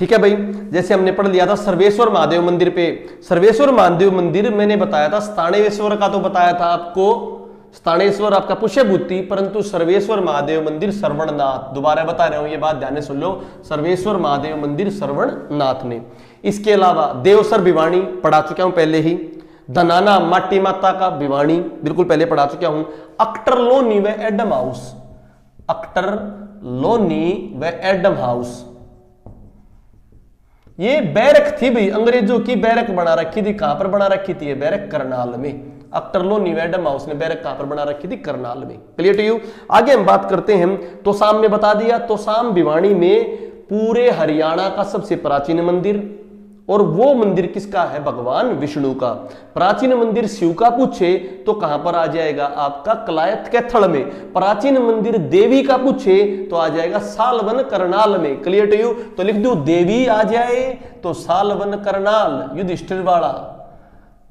ठीक है भाई। जैसे हमने पढ़ लिया था सर्वेश्वर महादेव मंदिर पे, सर्वेश्वर महादेव मंदिर मैंने बताया था, स्थानेश्वर का तो बताया था आपको, स्थानेश्वर आपका पुष्यभूति, परंतु सर्वेश्वर महादेव मंदिर श्रवणनाथ, दोबारा बता रहा हूं ये बात ध्यान से सुन लो, सर्वेश्वर महादेव मंदिर श्रवणनाथ ने। इसके अलावा देवसर भिवानी पढ़ा चुका हूं पहले ही, धनाना माटी माता का भिवानी बिल्कुल पहले पढ़ा चुका हूं, अक्टर लोनी व एडम हाउस, अक्टर लोनी व एडम हाउस, ये बैरक थी भाई, अंग्रेजों की बैरक बना रखी थी। कहां पर बना रखी थी ये बैरक? करनाल में। अक्टरलो निवेडम हाउस ने बैरक कहां पर बना रखी थी? करनाल में। Clear to you? आगे हम बात करते हैं तोसाम में, बता दिया तोसाम भिवानी में पूरे हरियाणा का सबसे प्राचीन मंदिर, और वो मंदिर किसका है? भगवान विष्णु का। प्राचीन मंदिर शिव का पूछे तो कहां पर आ जाएगा? आपका कलायत कैथल में। प्राचीन मंदिर देवी का पूछे तो आ जाएगा सालवन करनाल में। Clear to you? तो लिख दो देवी आ जाए तो सालवन करनाल युधिष्ठिर वाला,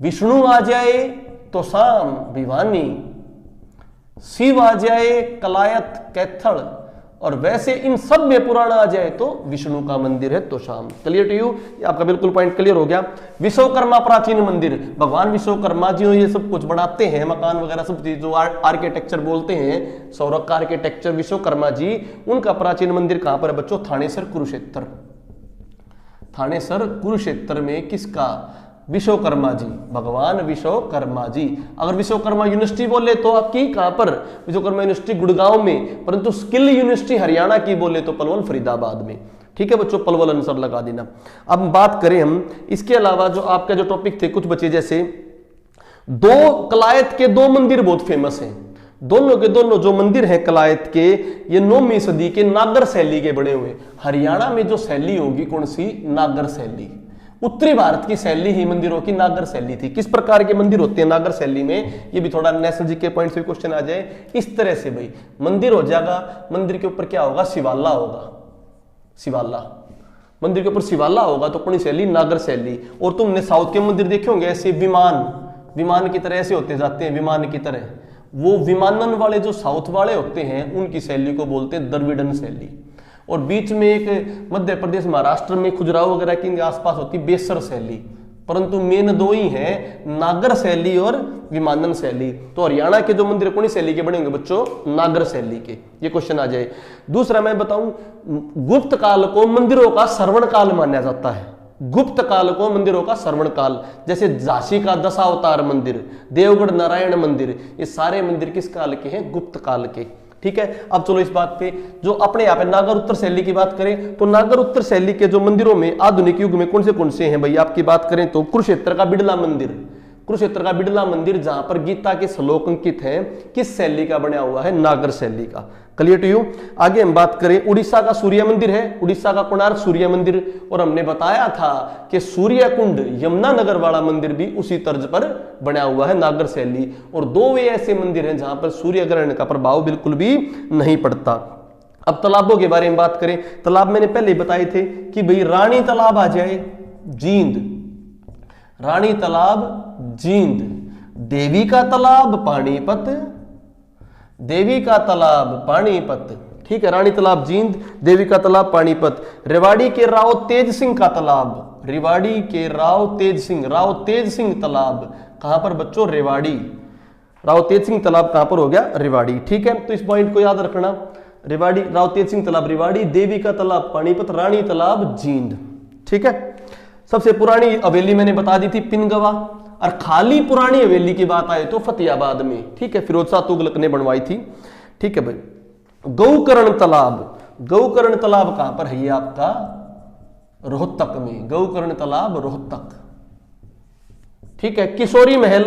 विष्णु आ जाए तो साम भिवानी, शिव आ जाए कलायत कैथल, और वैसे इन सब में पुराना आ जाए तो विष्णु का मंदिर है तोशाम। Clear to you? आपका बिल्कुल पॉइंट क्लियर हो गया। विश्वकर्मा प्राचीन मंदिर, भगवान विश्वकर्मा जी ये सब कुछ बनाते हैं, मकान वगैरह सब चीज जो आर्किटेक्चर बोलते हैं, सौरभ का आर्किटेक्चर विश्वकर्मा जी, उनका प्राचीन मंदिर कहां पर है बच्चों? थानेसर कुरुक्षेत्र। थानेसर कुरुक्षेत्र में किसका? विश्वकर्मा जी, भगवान विश्वकर्मा जी। अगर विश्वकर्मा यूनिवर्सिटी बोले तो आपकी कहां पर? विश्वकर्मा यूनिवर्सिटी गुड़गांव में, परंतु स्किल यूनिवर्सिटी हरियाणा की बोले तो पलवल फरीदाबाद में। ठीक है बच्चों, पलवल आंसर लगा देना। अब बात करें हम इसके अलावा जो आपका जो टॉपिक थे कुछ बचे, जैसे दो कलायत के दो मंदिर बहुत फेमस हैं, दोनों के दोनों जो मंदिर हैं कलायत के, ये 9वीं सदी के नागर शैली के बने हुए। हरियाणा में जो शैली होगी कौन सी? नागर शैली। उत्तरी भारत की शैली ही मंदिरों की नागर शैली थी। किस प्रकार के मंदिर होते हैं नागर शैली में? ये भी थोड़ा नेशनल जी के पॉइंट से क्वेश्चन आ जाए। इस तरह से भाई मंदिर हो जाएगा, मंदिर के ऊपर क्या होगा? शिवाला होगा, शिवाला। मंदिर के ऊपर शिवाला होगा तो कौन शैली? नागर शैली। और तुमने साउथ के मंदिर देखे होंगे ऐसे विमान, विमान की तरह ऐसे होते जाते हैं, विमान की तरह। वो विमानन वाले जो साउथ वाले होते हैं उनकी शैली को बोलते हैं द्रविड़न शैली। और बीच में एक मध्य प्रदेश महाराष्ट्र में खुजराहो वगैरह के आसपास होती बेसर शैली, परंतु मेन दो ही हैं, नागर शैली और विमानन शैली। तो हरियाणा के जो मंदिर कौन शैली के बने होंगे बच्चों? नागर शैली के। ये क्वेश्चन आ जाए। दूसरा मैं बताऊं, गुप्त काल को मंदिरों का श्रवण काल माना जाता है। गुप्त काल को मंदिरों का श्रवण काल, जैसे झांसी का दशावतार मंदिर, देवगढ़ नारायण मंदिर, ये सारे मंदिर किस काल के हैं? गुप्त काल के। ठीक है, अब चलो इस बात पे जो अपने यहाँ पे नागर उत्तर शैली की बात करें तो नागर उत्तर शैली के जो मंदिरों में आधुनिक युग में कौन से हैं भाई? आपकी बात करें तो कुरुक्षेत्र का बिड़ला मंदिर, कुरुक्षेत्र का बिड़ला मंदिर जहां पर गीता के श्लोक अंकित हैं, किस शैली का बना हुआ है? नागर शैली का। Clear to you? आगे हम बात करें, उड़ीसा का सूर्य मंदिर है, उड़ीसा का कोणार्क सूर्य मंदिर, और हमने बताया था कि सूर्य कुंड यमुनानगर वाला मंदिर भी उसी तर्ज पर बना हुआ है, नागर शैली। और दो वे ऐसे मंदिर हैं जहां पर सूर्य ग्रहण का प्रभाव बिल्कुल भी नहीं पड़ता। अब तालाबों के बारे में बात करें, तालाब मैंने पहले ही बताए थे कि भाई रानी तालाब आ जाए जींद, रानी तालाब जींद, देवी का तालाब पानीपत, देवी का तालाब पानीपत। ठीक है, रानी तालाब जींद, देवी का तालाब पानीपत। रेवाड़ी के राव तेज सिंह का तालाब, रेवाड़ी के राव तेज सिंह तालाब कहां पर बच्चों? रेवाड़ी। राव तेज सिंह तालाब कहां पर हो गया? रेवाड़ी। ठीक है, तो इस पॉइंट को याद रखना, रेवाड़ी, राव तेज सिंह तालाब रेवाड़ी, देवी का तालाब पानीपत, रानी तालाब जींद। ठीक है, सबसे पुरानी हवेली मैंने बता दी थी पिनगवा, और खाली पुरानी हवेली की बात आए तो फतेहाबाद में। ठीक है, फिरोज शाह तुगलक ने बनवाई थी। ठीक है भाई, गौकर्ण तालाब, गौकर्ण तालाब कहां पर है? ये आपका रोहतक में, गौकर्ण तालाब रोहतक। ठीक है, किशोरी महल,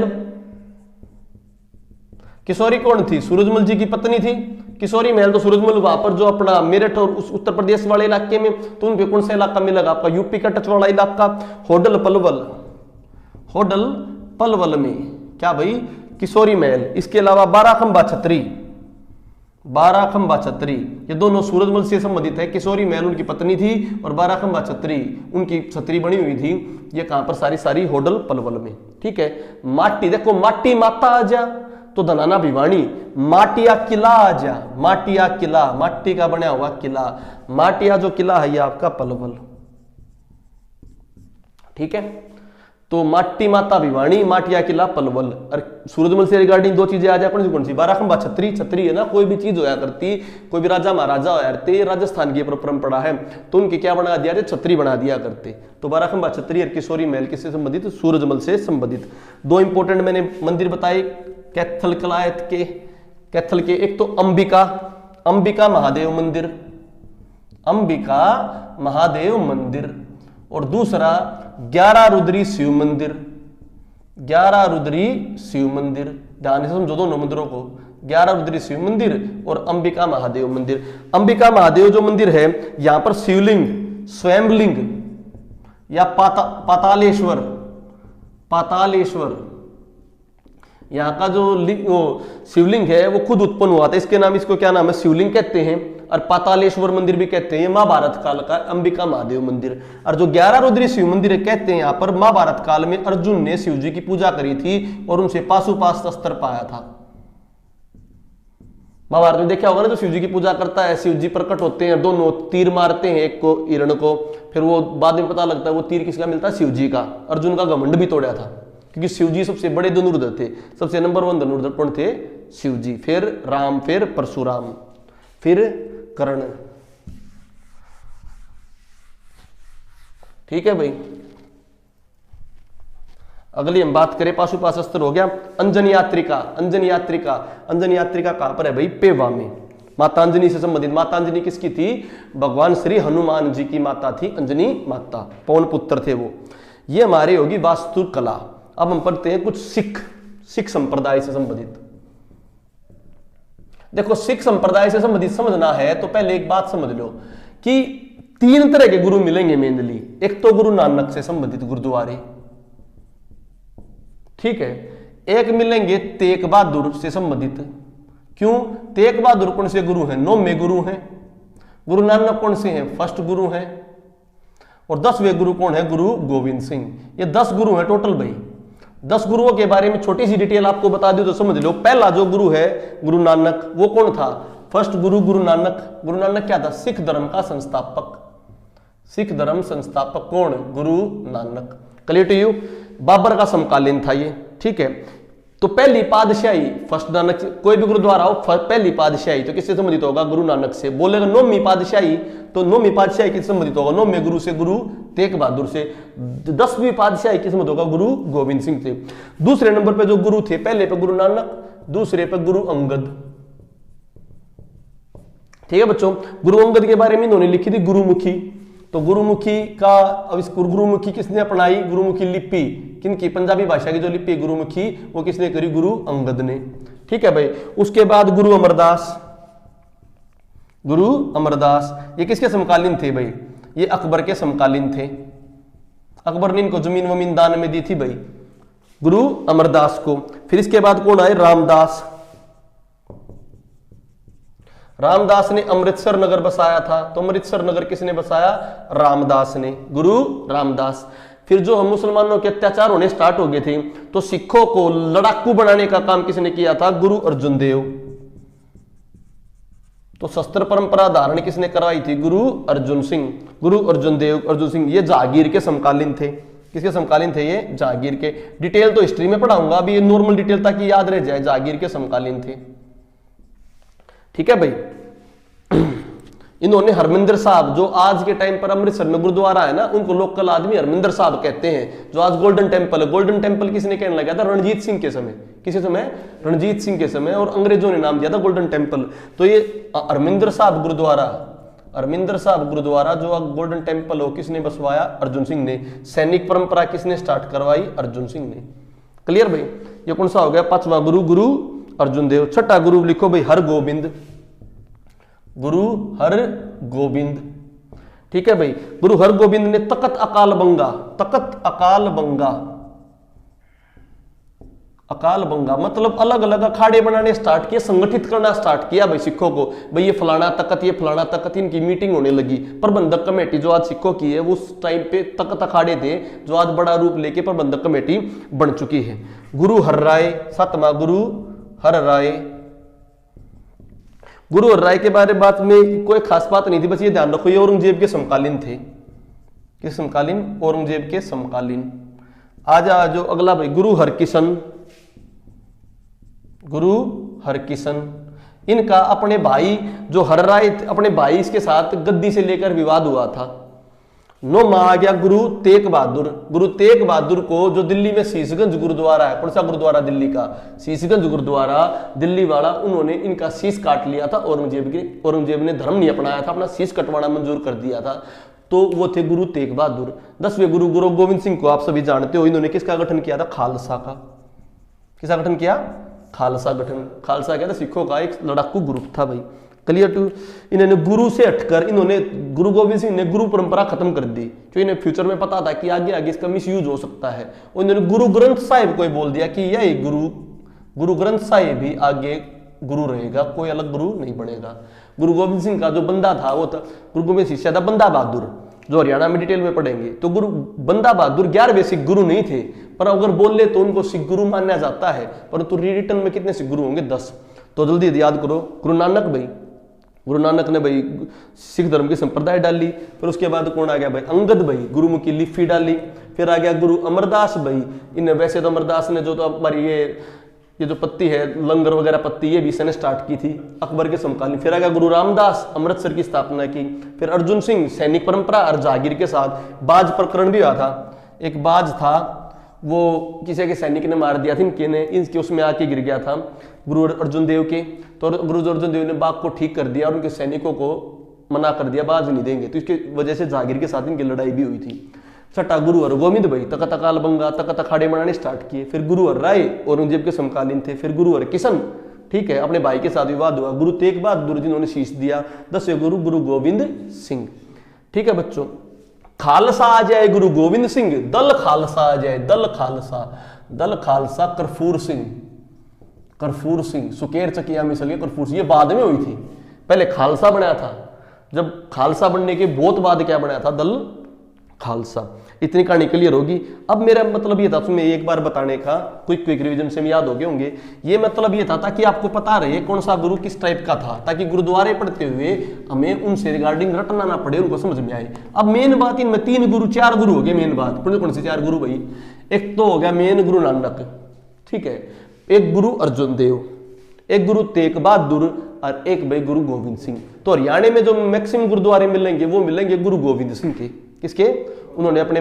किशोरी कौन थी? सूरजमल जी की पत्नी थी किशोरी महल। तो सूरजमल वहां पर जो अपना मेरठ और उस उत्तर प्रदेश वाले इलाके में, तो उन पे कौन सा इलाका मिलेगा? आपका यूपी का टच वाला इलाका, होडल पलवल, होडल पलवल में क्या भाई? किशोरी महल। इसके अलावा बाराखंबा छतरी, बाराखंबा छतरी, ये दोनों सूरजमल से संबंधित है। किशोरी महल उनकी पत्नी थी और बाराखंबा छतरी उनकी छतरी बनी हुई थी। ये कहां पर? सारी सारी होडल पलवल में। ठीक है, माटी देखो, माटी माता आ जा तो धनाना भिवानी, माटिया किला आ जा, माटिया किला, माटी का बना हुआ किला, माटिया जो किला है ये आपका पलवल। ठीक है। तो माटी माता भिवानी, माटिया किला पलवल। और सूरजमल से रिगार्डिंग दो चीजें आ जाए, कौन सी 12 खंबा छतरी, छतरी है ना, कोई भी चीज होया करती, कोई भी राजा महाराजा होया करते, राजस्थान की परंपरा है, तो उनके क्या बना दिया, छतरी बना दिया करते। तो 12 खंबा छतरी और किशोरी महल किससे संबंधित, सूरजमल से संबंधित। दो इंपोर्टेंट मैंने मंदिर बताए कैथल कलायत के, कैथल के, एक तो अंबिका महादेव मंदिर, अंबिका महादेव मंदिर, और दूसरा 11 रुद्री शिव मंदिर, 11 रुद्री शिव मंदिर। ध्यान से समझो दोनों मंदिरों को, 11 रुद्री शिव मंदिर और अंबिका महादेव मंदिर। अंबिका महादेव जो मंदिर है, यहां पर शिवलिंग, स्वयंलिंग या पातालेश्वर, यहाँ का जो शिवलिंग है वो खुद उत्पन्न हुआ था, इसके नाम, इसको क्या नाम है, शिवलिंग कहते हैं, और पातालेश्वर मंदिर भी कहते हैं। महाभारत काल का अंबिका महादेव मंदिर। और जो 11 रुद्री शिव मंदिर है, कहते हैं यहाँ पर महाभारत काल में अर्जुन ने शिव जी की पूजा करी थी और उनसे पाशुपाश अस्त्र पाया था। महाभारत में देखा होगा ना, जो शिव जी की पूजा करता है, शिव जी प्रकट होते हैं, दोनों तीर मारते हैं, एक को हिरण को, फिर वो बाद में पता लगता है वो तीर किसका मिलता है, शिव जी का। अर्जुन का घमंड भी तोड़ा था, क्योंकि शिव जी सबसे बड़े धनुर्धर थे, सबसे नंबर 1 धनुर्धर कौन थे, शिव जी, फिर राम, फिर परशुराम, फिर कर्ण। ठीक है भाई। अगली हम बात करें, पाशुपाश अस्त्र हो गया। अंजनी यात्रिका, अंजनी यात्रिका, अंजनी यात्रिका कहां पर है भाई, पेवा में। माता अंजनी से संबंधित, माता अंजनी किसकी थी, भगवान श्री हनुमान जी की माता थी अंजनी माता, पवन पुत्र थे वो। ये हमारी होगी वास्तुकला। अब हम पढ़ते हैं कुछ सिख संप्रदाय से संबंधित। देखो, सिख संप्रदाय से संबंधित समझना है तो पहले एक बात समझ लो कि 3 तरह के गुरु मिलेंगे मेनली। एक तो गुरु नानक से संबंधित गुरुद्वारे, ठीक है। एक मिलेंगे तेग बहादुर से संबंधित। क्यों, तेग बहादुर कौन से गुरु हैं, 9वें गुरु हैं। गुरु नानक कौन से हैं, 1st गुरु हैं। और 10वें गुरु कौन है, गुरु गोविंद सिंह। ये 10 गुरु हैं टोटल भाई। 10 गुरुओं के बारे में छोटी सी डिटेल आपको बता दूं तो समझ लो। पहला जो गुरु है गुरु नानक, वो कौन था, 1st गुरु गुरु नानक। गुरु नानक क्या था, सिख धर्म का संस्थापक। सिख धर्म संस्थापक कौन, Guru Nanak. Clear to you. Babur का समकालीन था ये, ठीक है। तो पहली पादशाही 1st नानक, कोई भी गुरुद्वारा हो, पहली पादशाही तो किससे संबंधित होगा, गुरु नानक से। बोलेगा 9वीं पादशाही, तो 9वीं पादशाही किससे संबंधित होगा, 9वें गुरु से, गुरु तेग बहादुर से। 10वीं पादशाही किससे संबंधित होगा, गुरु गोविंद सिंह से। दूसरे नंबर पे जो गुरु थे, पहले पे गुरु नानक, दूसरे पे गुरु अंगद। ठीक है बच्चों। गुरु अंगद के बारे में इन्होंने लिखी थी गुरुमुखी। तो गुरुमुखी का, अब इस गुरुमुखी किसने अपनाई, गुरुमुखी लिपि किनकी, पंजाबी भाषा की जो लिपि गुरुमुखी, वो किसने करी, गुरु अंगद ने। ठीक है भाई। उसके बाद गुरु अमरदास, गुरु अमरदास ये किसके समकालीन थे भाई, ये अकबर के समकालीन थे। अकबर ने इनको जमीन वमीन दान में दी थी भाई, गुरु अमरदास को। फिर इसके बाद कौन आए, रामदास। रामदास ने अमृतसर नगर बसाया था, तो अमृतसर नगर किसने बसाया, रामदास ने, गुरु रामदास। फिर जो हम मुसलमानों के अत्याचार होने स्टार्ट हो गए थे, तो सिखों को लड़ाकू बनाने का काम किसने किया था, गुरु अर्जुन देव। तो शस्त्र परंपरा धारण किसने करवाई थी, गुरु अर्जुन सिंह, गुरु अर्जुन देव, अर्जुन सिंह। ये जहांगीर के समकालीन थे। किसके समकालीन थे, ये जहांगीर के। डिटेल तो हिस्ट्री में पढ़ाऊंगा, अभी ये नॉर्मल डिटेल ताकि याद रह जाए, जहांगीर के समकालीन थे। ठीक है भाई। इन्होंने हरमिंदर साहब, जो आज के टाइम पर अमृतसर में गुरुद्वारा है ना, उनको लोकल आदमी हरमिंदर साहब कहते हैं, जो आज गोल्डन टेम्पल है। गोल्डन टेम्पल किसने कहने लगा था, रणजीत सिंह के समय। किसी समय, रणजीत सिंह के समय, और अंग्रेजों ने नाम दिया था गोल्डन टेम्पल। तो ये हरमिंदर साहब गुरुद्वारा, हरमिंदर साहब गुरुद्वारा जो गोल्डन टेम्पल हो, किसने बसवाया, अर्जुन सिंह ने। सैनिक परंपरा किसने स्टार्ट करवाई, अर्जुन सिंह ने। क्लियर भाई। ये कौन सा हो गया, 5वां गुरु, गुरु अर्जुन देव। 6ठा गुरु लिखो भाई, हर गोबिंद, गुरु हर गोबिंद। ठीक है भाई। गुरु हर गोबिंद ने तकत अकाल बंगा, तकत अकाल बंगा, अकाल बंगा मतलब अलग अलग अखाड़े बनाने स्टार्ट किए, संगठित करना स्टार्ट किया भाई सिखों को। भाई ये फलाना तकत, ये फलाना तकत, इनकी मीटिंग होने लगी। प्रबंधक कमेटी जो आज सिखों की है, वो उस टाइम पे तकत अखाड़े थे, जो आज बड़ा रूप लेके प्रबंधक कमेटी बन चुकी है। गुरु हर राय, 7वां गुरु हर राय। गुरु हर राय के बारे बात में कोई खास बात नहीं थी, बस ये ध्यान रखो ये औरंगजेब के समकालीन थे। किस समकालीन? औरंगजेब के समकालीन। आ जो अगला भाई गुरु हरकिशन। गुरु हरकिशन, इनका अपने भाई जो हर राय अपने भाई इसके साथ गद्दी से लेकर विवाद हुआ था। 9 आ गया गुरु तेग बहादुर। गुरु तेग बहादुर को जो दिल्ली में शीशगंज गुरुद्वारा है, कौन सा गुरुद्वारा? दिल्ली का शीशगंज गुरुद्वारा, दिल्ली वाला, उन्होंने इनका शीश काट लिया था औरंगजेब के। औरंगजेब ने धर्म नहीं अपनाया था, अपना शीश कटवाना मंजूर कर दिया था। तो वो थे गुरु तेग बहादुर। 10वें गुरु गुरु गोविंद सिंह को आप सभी जानते हो, इन्होंने किसका गठन किया था? खालसा का। किसका गठन किया? खालसा गठन। खालसा क्या था? सिखों का एक लड़ाकू ग्रुप था भाई। Clear to? इन्होंने गुरु से हटकर इन्होंने गुरु गोविंद सिंह ने गुरु परंपरा खत्म कर दी, जो इन्हें फ्यूचर में पता था कि आगे आगे इसका मिस यूज हो सकता है। उन्होंने गुरु ग्रंथ साहिब को बोल दिया कि यह गुरु ग्रंथ साहिब भी आगे गुरु रहेगा, कोई अलग गुरु नहीं बनेगा। गुरु गोविंद सिंह का जो बंदा था वो था गुरु गोविंद सिंह था बंदा बहादुर, जो हरियाणा में डिटेल में पढ़ेंगे। तो गुरु बंदा बहादुर 11वें सिख गुरु नहीं थे, पर अगर बोल ले तो उनको सिख गुरु माना जाता है, परंतु रिटर्न में कितने सिख गुरु होंगे? 10। तो जल्दी याद करो। गुरु नानक भाई, गुरु नानक ने भाई सिख धर्म की संप्रदाय डाली। फिर उसके बाद कौन आ गया भाई? अंगद भाई, गुरुमुख की लिपि डाली। फिर आ गया गुरु अमरदास भाई। इन्हें वैसे तो अमरदास ने जो तो हमारी ये जो पत्ती है लंगर वगैरह पत्ती, ये भी इसने स्टार्ट की थी अकबर के समकालीन। फिर आ गया गुरु रामदास, अमृतसर की स्थापना की। फिर अर्जुन सिंह, सैनिक परंपरा और जागीर के साथ। बाज प्रकरण भी हुआ था, एक बाज था वो किसी के सैनिक ने मार दिया था इनके उसमें आके गिर गया था गुरु अर्जुन देव के। तो गुरु अर्जुन देव ने बाघ को ठीक कर दिया और उनके सैनिकों को मना कर दिया, बाज नहीं देंगे। तो इसकी वजह से जागीर के साथ इनकी लड़ाई भी हुई थी। छठा गुरु हरगोविंद भाई, तख्त अकाल बंगा, तख्त अखाड़े बनाने स्टार्ट किए। फिर गुरु हर राय औरंगजेब के समकालीन थे। फिर गुरु हरकिशन, ठीक है, अपने भाई के साथ विवाद हुआ। गुरु तेग बहादुर जिन्होंने शीश दिया। 10वें गुरु गुरु गोविंद सिंह। ठीक है बच्चों, खालसा आ जाए गुरु गोविंद सिंह, दल खालसा आ जाए, दल खालसा। दल खालसा करफूर सिंह, करफूर सिंह सुकेर चकिया मिसल के करफूर सिंह, ये बाद में हुई थी, पहले खालसा बनाया था। जब खालसा बनने के बहुत बाद क्या बनाया था? दल खालसा। इतनी कहानी क्लियर होगी। अब मेरा मतलब ये था तुम्हें एक बार बताने का, क्विक रिवीजन से याद हो गए होंगे। ये मतलब ये था ताकि आपको पता रहे कौन सा गुरु किस टाइप का था, ताकि गुरुद्वारे पढ़ते हुए हमें उनसे रिगार्डिंग रटना ना पड़े, उनको समझ में आए। अब मेन बात इनमें 3 गुरु 4 गुरु हो गए। मेन बात कौन से 4 गुरु भाई? एक तो हो गया मेन गुरु नानक, ठीक है, एक गुरु अर्जुन देव, एक गुरु तेग बहादुर और एक भाई गुरु गोविंद सिंह। तो हरियाणा में जो मैक्सिमम गुरुद्वारे मिलेंगे वो मिलेंगे गुरु गोविंद सिंह के। किसके? उन्होंने अपने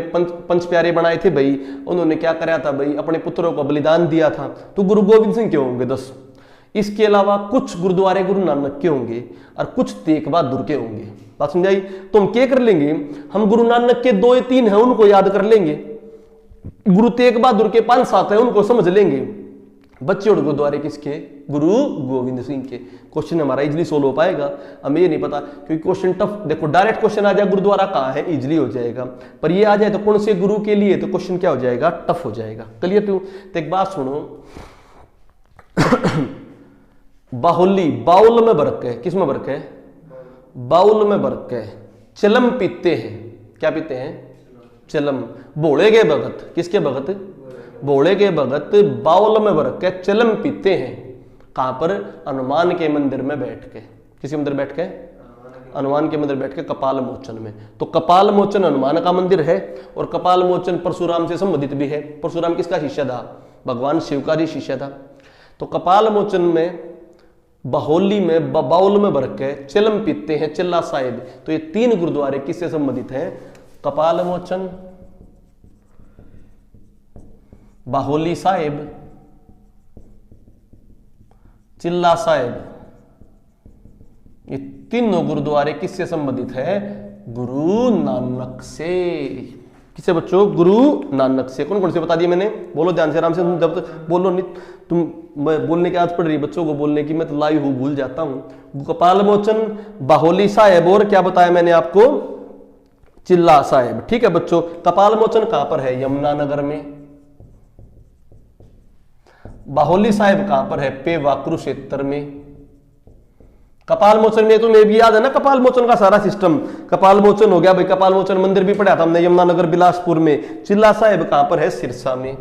पंच प्यारे बनाए थे भाई। उन्होंने क्या कराया था भाई? अपने पुत्रों को बलिदान दिया था। तो गुरु गोविंद सिंह के होंगे 10। इसके अलावा कुछ गुरुद्वारे गुरु नानक के होंगे और कुछ तेग बहादुर के होंगे। बात समझाई? तो हम क्या कर लेंगे? हम गुरु नानक के 2 या 3 है उनको याद कर लेंगे, गुरु तेग बहादुर के 5-7 है उनको समझ लेंगे। बच्चे और गुरुद्वारे किसके? गुरु गोविंद सिंह के। क्वेश्चन हमारा इजीली सोल्व हो पाएगा। हमें ये नहीं पता क्योंकि क्वेश्चन टफ, देखो डायरेक्ट क्वेश्चन आ जाए गुरुद्वारा कहाँ है, इजीली हो जाएगा। पर ये आ जाए तो कौन से गुरु के लिए, तो क्वेश्चन क्या हो जाएगा? टफ हो जाएगा। Clear to? तो एक बात सुनो, बाहुली, बाउल में बरक है, किस में बरक है? बाउल में बरक है। चिलम पीते हैं, क्या पीते हैं? चिलम। भोले के भगत, किसके भगत? भोले के भगत बाउल में बरक के चिलम पीते हैं। कहां पर? हनुमान के मंदिर में बैठ के। किसके मंदिर बैठ के? हनुमान के मंदिर बैठ के, कपाल मोचन में। तो कपाल मोचन हनुमान का मंदिर है और कपाल मोचन परशुराम से संबंधित भी है। परशुराम किसका शिष्य था? भगवान शिव का ही शिष्य था। तो कपाल मोचन में, बाहोली में, बाउल में बरक के चिलम पीते हैं, चिल्ला साहिब। तो ये 3 गुरुद्वारे किससे संबंधित हैं? कपाल मोचन, बाहोली साहिब, चिल्ला साहिब। ये तीनों गुरुद्वारे किससे संबंधित है? गुरु नानक से। किससे बच्चों? गुरु नानक से। कौन कौन से बता दिए मैंने? बोलो ध्यान से, आराम से। तुम जब तक बोलो नहीं, तुम बोलने की आदत पड़ रही बच्चों को बोलने की, मैं तो लाइव हूं, भूल जाता हूं। कपाल मोचन, बाहोली साहिब और क्या बताया मैंने आपको? चिल्ला साहिब। ठीक है बच्चों, कपाल मोचन कहां पर है? यमुनानगर में। बाहोली साहिब कहां पर है? पेवा कुरुक्षेत्र में। कपाल मोचन में तुम्हें भी याद है ना, कपाल मोचन का सारा सिस्टम। कपाल मोचन हो गया भाई, कपाल मोचन मंदिर भी पढ़ा था हमने यमुनानगर बिलासपुर में। चिल्ला साहिब कहां पर है? सिरसा में।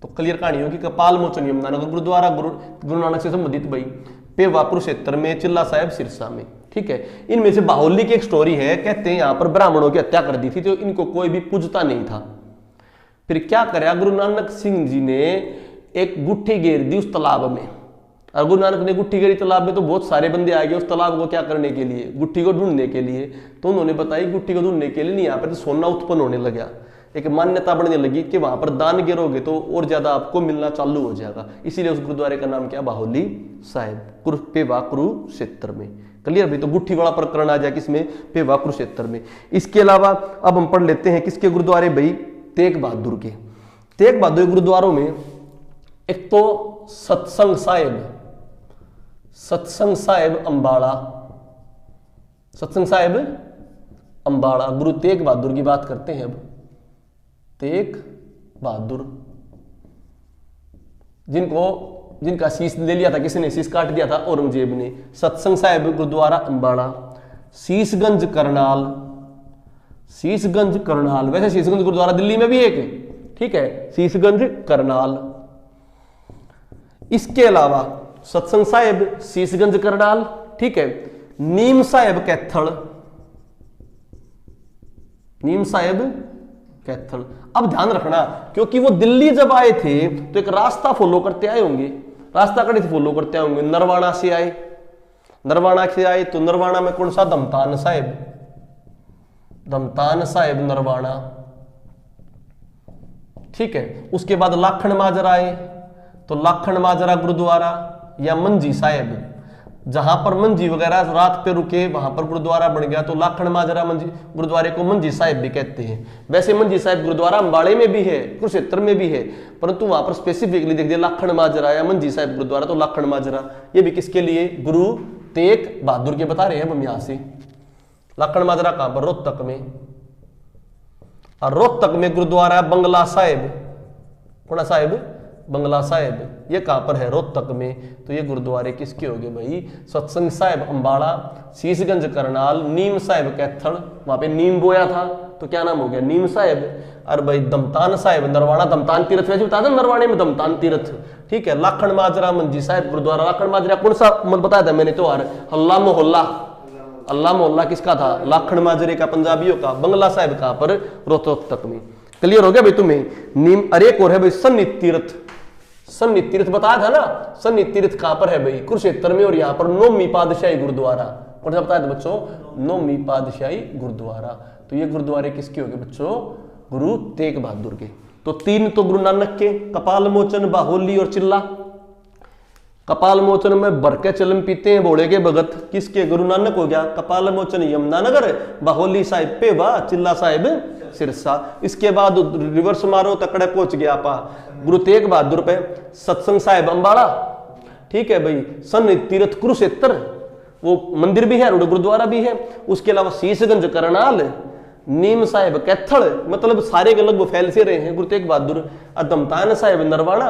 तो क्लियर कहानी होगी। कपाल मोचन यमुनानगर गुरुद्वारा गुरु नानक से संबंधित भाई, पेवा कुरुक्षेत्र में, चिल्ला साहिब सिरसा में। ठीक है। इनमें से बाहुली की एक स्टोरी है, कहते हैं यहां पर ब्राह्मणों की हत्या कर दी थी तो इनको कोई भी पूजता नहीं था। फिर क्या कराया, गुरु नानक सिंह जी ने एक गुट्ठी घेर दी उस तालाब में। और गुरु नानक ने गुट्ठी घेरी तालाब में तो बहुत सारे बंदे आ गए उस तालाब को क्या करने के लिए, गुट्ठी को ढूंढने के लिए। तो उन्होंने बताई गुट्ठी को ढूंढने के लिए नहीं, यहाँ पर तो सोना उत्पन्न होने लगा, एक मान्यता बढ़ने लगी कि वहां पर दान गिरोगे तो और ज्यादा आपको मिलना चालू हो जाएगा। इसीलिए उस गुरुद्वारे का नाम क्या, बाहुली साहिब, पेवा कुरुक्षेत्र में। क्लियर भाई। तो गुट्ठी वाला प्रकरण आ जाए किसमें, पेवा कुरुक्षेत्र में। इसके अलावा अब हम पढ़ लेते हैं किसके गुरुद्वारे भाई, तेग बहादुर के। तेग बहादुर गुरुद्वारों में एक तो सत्संग साहिब, सत्संग साहिब अंबाड़ा, सत्संग साहिब अंबाड़ा, गुरु तेग बहादुर की बात करते हैं अब। तेग बहादुर जिनका शीश ले लिया था, किसी ने शीश काट दिया था औरंगजेब ने। सत्संग साहिब गुरुद्वारा अंबाड़ा, शीशगंज करनाल, शीशगंज करनाल, वैसे शीशगंज गुरुद्वारा दिल्ली में भी एक है, ठीक है, शीशगंज करनाल। इसके अलावा सत्संग साहिब, शीशगंज करनाल, ठीक है, नीम साहिब कैथल, नीम साहिब कैथल। अब ध्यान रखना क्योंकि वो दिल्ली जब आए थे तो एक रास्ता फॉलो करते आए होंगे, रास्ता कड़े से फॉलो करते आए होंगे, नरवाणा से आए, नरवाणा से आए तो नरवाणा में कौन सा, धमतान साहिब, धमतान साहिब नरवाणा, ठीक है। उसके बाद लाखन माजरा आए तो लाखन माजरा गुरुद्वारा या मंजी साहिब, जहां पर मंजी वगैरह रात पे रुके वहां पर गुरुद्वारा बन गया तो लाखन माजरा मंजी गुरुद्वारे को मंजी साहिब भी कहते हैं। वैसे मंजी साहिब गुरुद्वारा अंबाड़े में भी है, कुरुक्षेत्र में भी है, परंतु वहां पर स्पेसिफिकली देख दिया लाखन माजरा या मंजी साहिब गुरुद्वारा, तो लाखन माजरा ये भी किसके लिए, गुरु तेग बहादुर के बता रहे हैं हम यहां से। लाखन माजरा कहां पर, रोहतक में, और रोहतक में गुरुद्वारा बंगला साहिब, कौन साहिब, बंगला साहिब, ये कहां पर है, रोहतक में। तो ये गुरुद्वारे किसके हो गए भाई, सत्संग साहिब अंबाड़ा, शीशगंज करनाल, नीम साहिब कैथल, वहां पे नीम बोया था तो क्या नाम हो गया, नीम साहिब। और भाई दमतान साहिब नरवाणा, दमतान तीर्थ वैसे बता दें नरवाणे में दमतान तीर्थ, ठीक है। लाखन माजरा मंजी साहिब गुरुद्वारा, लाखन माजरा कौन सा मत बताया था मैंने, त्योहार हल्ला मोहल्ला, अल्लाह मोहल्ला किसका था, लाखन माजरे का, पंजाबियों का। बंगला साहिब कहां पर, रोहतक में। क्लियर हो गया भाई तुम्हें। नीम, अरे एक और है भाई सन्नी तीर्थ, सन्नी तीर्थ बताया था ना, सन्नी तीर्थ कहां पर है भाई, कुरुक्षेत्र में। और यहां पर नौमी पातशाही गुरुद्वारा, कौन सा बताया था बच्चों, नौमी पातशाही गुरुद्वारा। तो ये गुरुद्वारे किसके हो गए बच्चों, गुरु तेग बहादुर के। तो तीन तो गुरु नानक के, कपाल मोचन, बाहोली और चिल्ला। कपाल मोचन में भर के चलम पीते हैं भोले के भगत, किसके, गुरु नानक हो गया। कपाल मोचन यमुनानगर, बाहोली साहिब पेवा, चिल्ला साहिब सिरसा। इसके बाद रिवर्स मारो तकड़े पहुंच गया आपा गुरु तेग बहादुर पे, सत्संग साहिब अंबाड़ा, ठीक है भाई, सन तीर्थ कुरुक्षेत्र, वो मंदिर भी है और गुरुद्वारा भी है। उसके अलावा शीशगंज करनाल, नीम साहिब कैथल, मतलब सारे के लगभग फैल से रहे हैं गुरु तेग बहादुर। दमतान साहिब नरवाणा,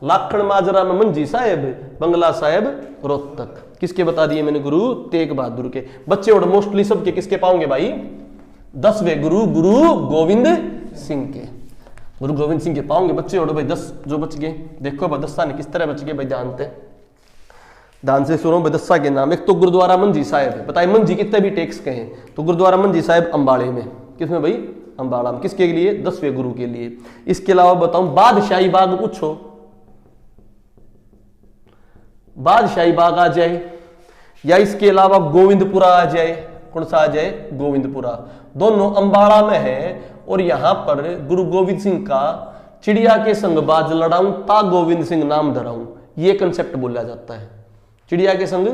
लाखन माजरा में मंजी साहिब, बंगला साहिब रोहतक, किसके बता दिए मैंने, गुरु तेग बहादुर के। बच्चे और मोस्टली सबके किसके पाओगे भाई, 10वें गुरु, गुरु गोविंद सिंह के, गुरु गोविंद सिंह के पाओगे बच्चे और भाई 10 जो बच गए। देखो भाई 10 ने किस तरह बच गए भाई, ध्यान से सुनो भाई। 10 के नाम, एक तो गुरुद्वारा मंजी साहिब है, बताइए मंजी कितने भी टेक्स कहे, तो गुरुद्वारा मंजी साहिब अंबाड़े में, किसमें भाई, अंबाड़ा में, किसके लिए, 10वें गुरु के लिए। इसके अलावा बताऊं बादशाही बाग, पूछो बादशाही बाग आ जाए, या इसके अलावा गोविंदपुरा आ जाए, कौन सा आ जाए, गोविंदपुरा, दोनों अंबाड़ा में है। और यहां पर गुरु गोविंद सिंह का चिड़िया के संग बाज लड़ाऊं ता गोविंद सिंह नाम धराऊं, ये कंसेप्ट बोला जाता है। चिड़िया के संग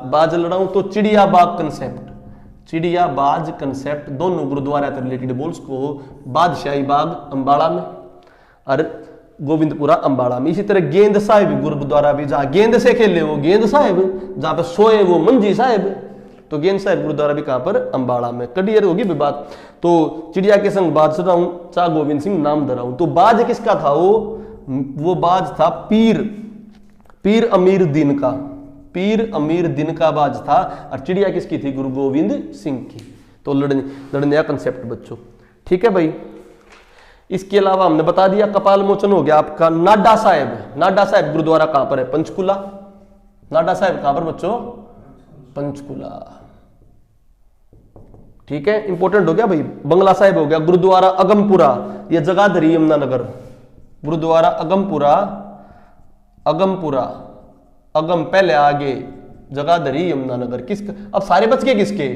बाज लड़ाऊं तो चिड़िया बाग कंसेप्ट, चिड़िया बाज कंसेप्ट, दोनों गुरुद्वारा से रिलेटेड बोल्स को, बादशाही बाग अंबाड़ा में और गोविंदपुरा अंबाड़ा में। इसी तरह गेंद साहिब गुरुद्वारा भी, जहां गेंद से खेले वो गेंद साहिब, जहां पे सोए वो मंजी साहिब, तो गेंद साहिब गुरुद्वारा भी कहां पर, अंबाड़ा में। क्लियर होगी भी बात। तो चिड़िया के संग बाज लड़ाऊं चा गोविंद सिंह नाम धराऊं, तो बाज किसका था, वो बाज था पीर अमीर दिन का, पीर अमीर दिन का बाज था। और चिड़िया किसकी थी, गुरु गोविंद सिंह की। तो लड़ने का कंसेप्ट बच्चों, ठीक है भाई। इसके अलावा हमने बता दिया कपाल मोचन हो गया आपका। नाडा साहिब, नाडा साहिब गुरुद्वारा कहां पर है, पंचकुला। नाडा साहिब कहां पर बच्चों, पंचकुला। ठीक है, इंपॉर्टेंट हो गया भाई। बंगला साहिब हो गया, गुरुद्वारा अगमपुरा, ये जगाधरी यमुनानगर, गुरुद्वारा अगमपुरा, अगमपुरा, अगम पहले आगे, जगाधरी यमुनानगर। किसका अब सारे बच गए, किसके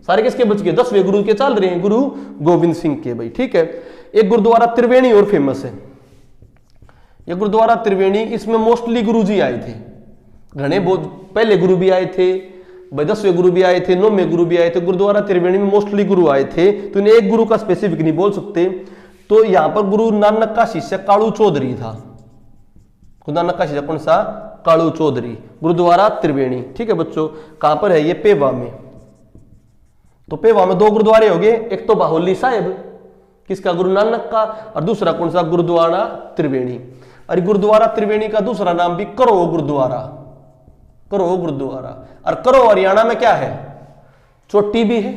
सारे किसके बच गए? 10वें गुरु के चल रहे हैं, गुरु गोविंद सिंह के भाई। ठीक है, एक गुरुद्वारा त्रिवेणी और फेमस है, ये गुरुद्वारा त्रिवेणी, इसमें मोस्टली गुरु जी आए थे, घने बहुत पहले गुरु भी आए थे भाई, 10वें गुरु भी आए थे, 9वें गुरु भी आए थे। गुरुद्वारा त्रिवेणी में मोस्टली गुरु आए थे, तो इन्हें एक गुरु का स्पेसिफिक नहीं बोल सकते। तो यहां पर गुरु नानक का शिष्य कालू चौधरी था, गुरु नानक का शिष्य कौन सा? कालू चौधरी, गुरुद्वारा त्रिवेणी। ठीक है बच्चों, कहां पर है ये? पेवा में। तो पेवा में 2 गुरुद्वारे हो गए, एक तो बाहोली साहिब किसका? गुरु नानक का, और दूसरा कौन सा? गुरुद्वारा त्रिवेणी। और गुरुद्वारा त्रिवेणी का दूसरा नाम भी करो गुरुद्वारा, करो गुरुद्वारा। और करो हरियाणा में क्या है? चोटी भी है,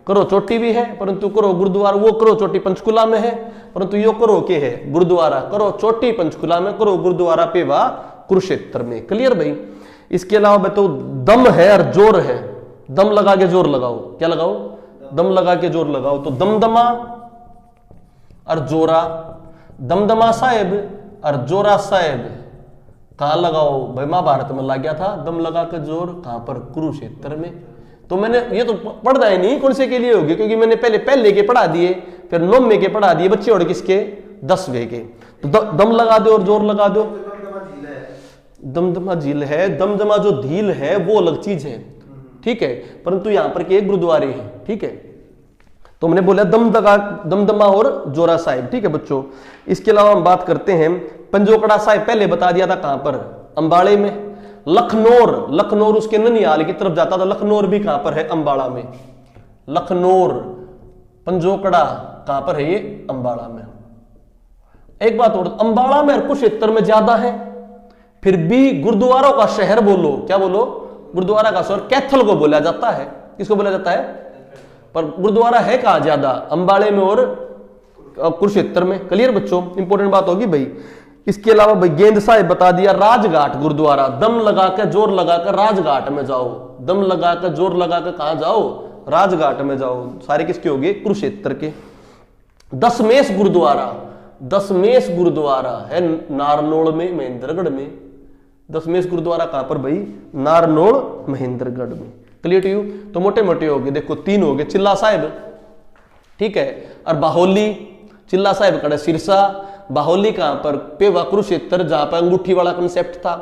करो चोटी भी है, परंतु करो गुरुद्वारा, वो करो चोटी पंचकुला में है, परंतु यो करो के है? गुरुद्वारा करो चोटी पंचकुला में, करो गुरुद्वारा पेवा कुरुक्षेत्र में। क्लियर भाई? इसके अलावा तो दम है और जोर है, दम लगा के जोर लगाओ, क्या लगाओ? दम लगा के जोर लगाओ। तो दमदमा और जोरा, दमदमा साहिब और जोरा साहिब कहां लगाओ भाई? महाभारत में लग गया था दम लगा के जोर, कहां पर? कुरुक्षेत्र में। तो मैंने ये तो पढ़ना ही नहीं कौन से के लिए होगी, क्योंकि मैंने पहले के पढ़ा दिए, फिर 9वें के पढ़ा दिए बच्चे, और किसके? 10वें के। तो दम लगा दो और जोर लगा दो। दमदमा झील है, दमदमा जो झील है वो अलग चीज है, ठीक है, परंतु यहां पर के गुरुद्वारे हैं। ठीक है, तो हमने बोला दमदमा और जोरा साहिब। ठीक है बच्चों, इसके अलावा हम बात करते हैं पंजोकड़ा साहिब, पहले बता दिया था कहां पर? अंबाड़े में। लखनौर, लखनौर उसके ननिहाल की तरफ जाता था, लखनौर भी कहां पर है? अंबाड़ा में। लखनौर, पंजोकड़ा कहां पर है? ये अंबाड़ा में। एक बात और, अंबाड़ा में और कुरुक्षेत्र में ज्यादा है, फिर भी गुरुद्वारों का शहर बोलो, क्या बोलो? गुरुद्वारा का शहर कैथल को बोला जाता है। किसको बोला जाता है? पर गुरुद्वारा है कहां ज्यादा? अंबाड़े में और कुरुक्षेत्र में। क्लियर बच्चों? इंपॉर्टेंट बात होगी भाई। इसके अलावा भाई गेंद साहिब बता दिया, राजघाट गुरुद्वारा, दम लगाकर जोर लगाकर राजघाट में जाओ, दम लगाकर जोर लगाकर कहां जाओ? राजघाट में जाओ। सारे किसके हो गए? कुरुक्षेत्र के। दशमेश गुरुद्वारा, दशमेश गुरुद्वारा है नारनौल में, महेंद्रगढ़ में। दशमेश गुरुद्वारा कहां पर भाई? नारनौल महेंद्रगढ़ में। Clear to you? तो मोटे मोटे हो गए, देखो 3 हो गए। चिल्ला साहिब, ठीक है, और बाहोली। चिल्ला साहिब कड़ा सिरसा, बाहोली कहां पर? पेवा कुरुक्षेत्र, जहां पर अंगूठी वाला कंसेप्ट था।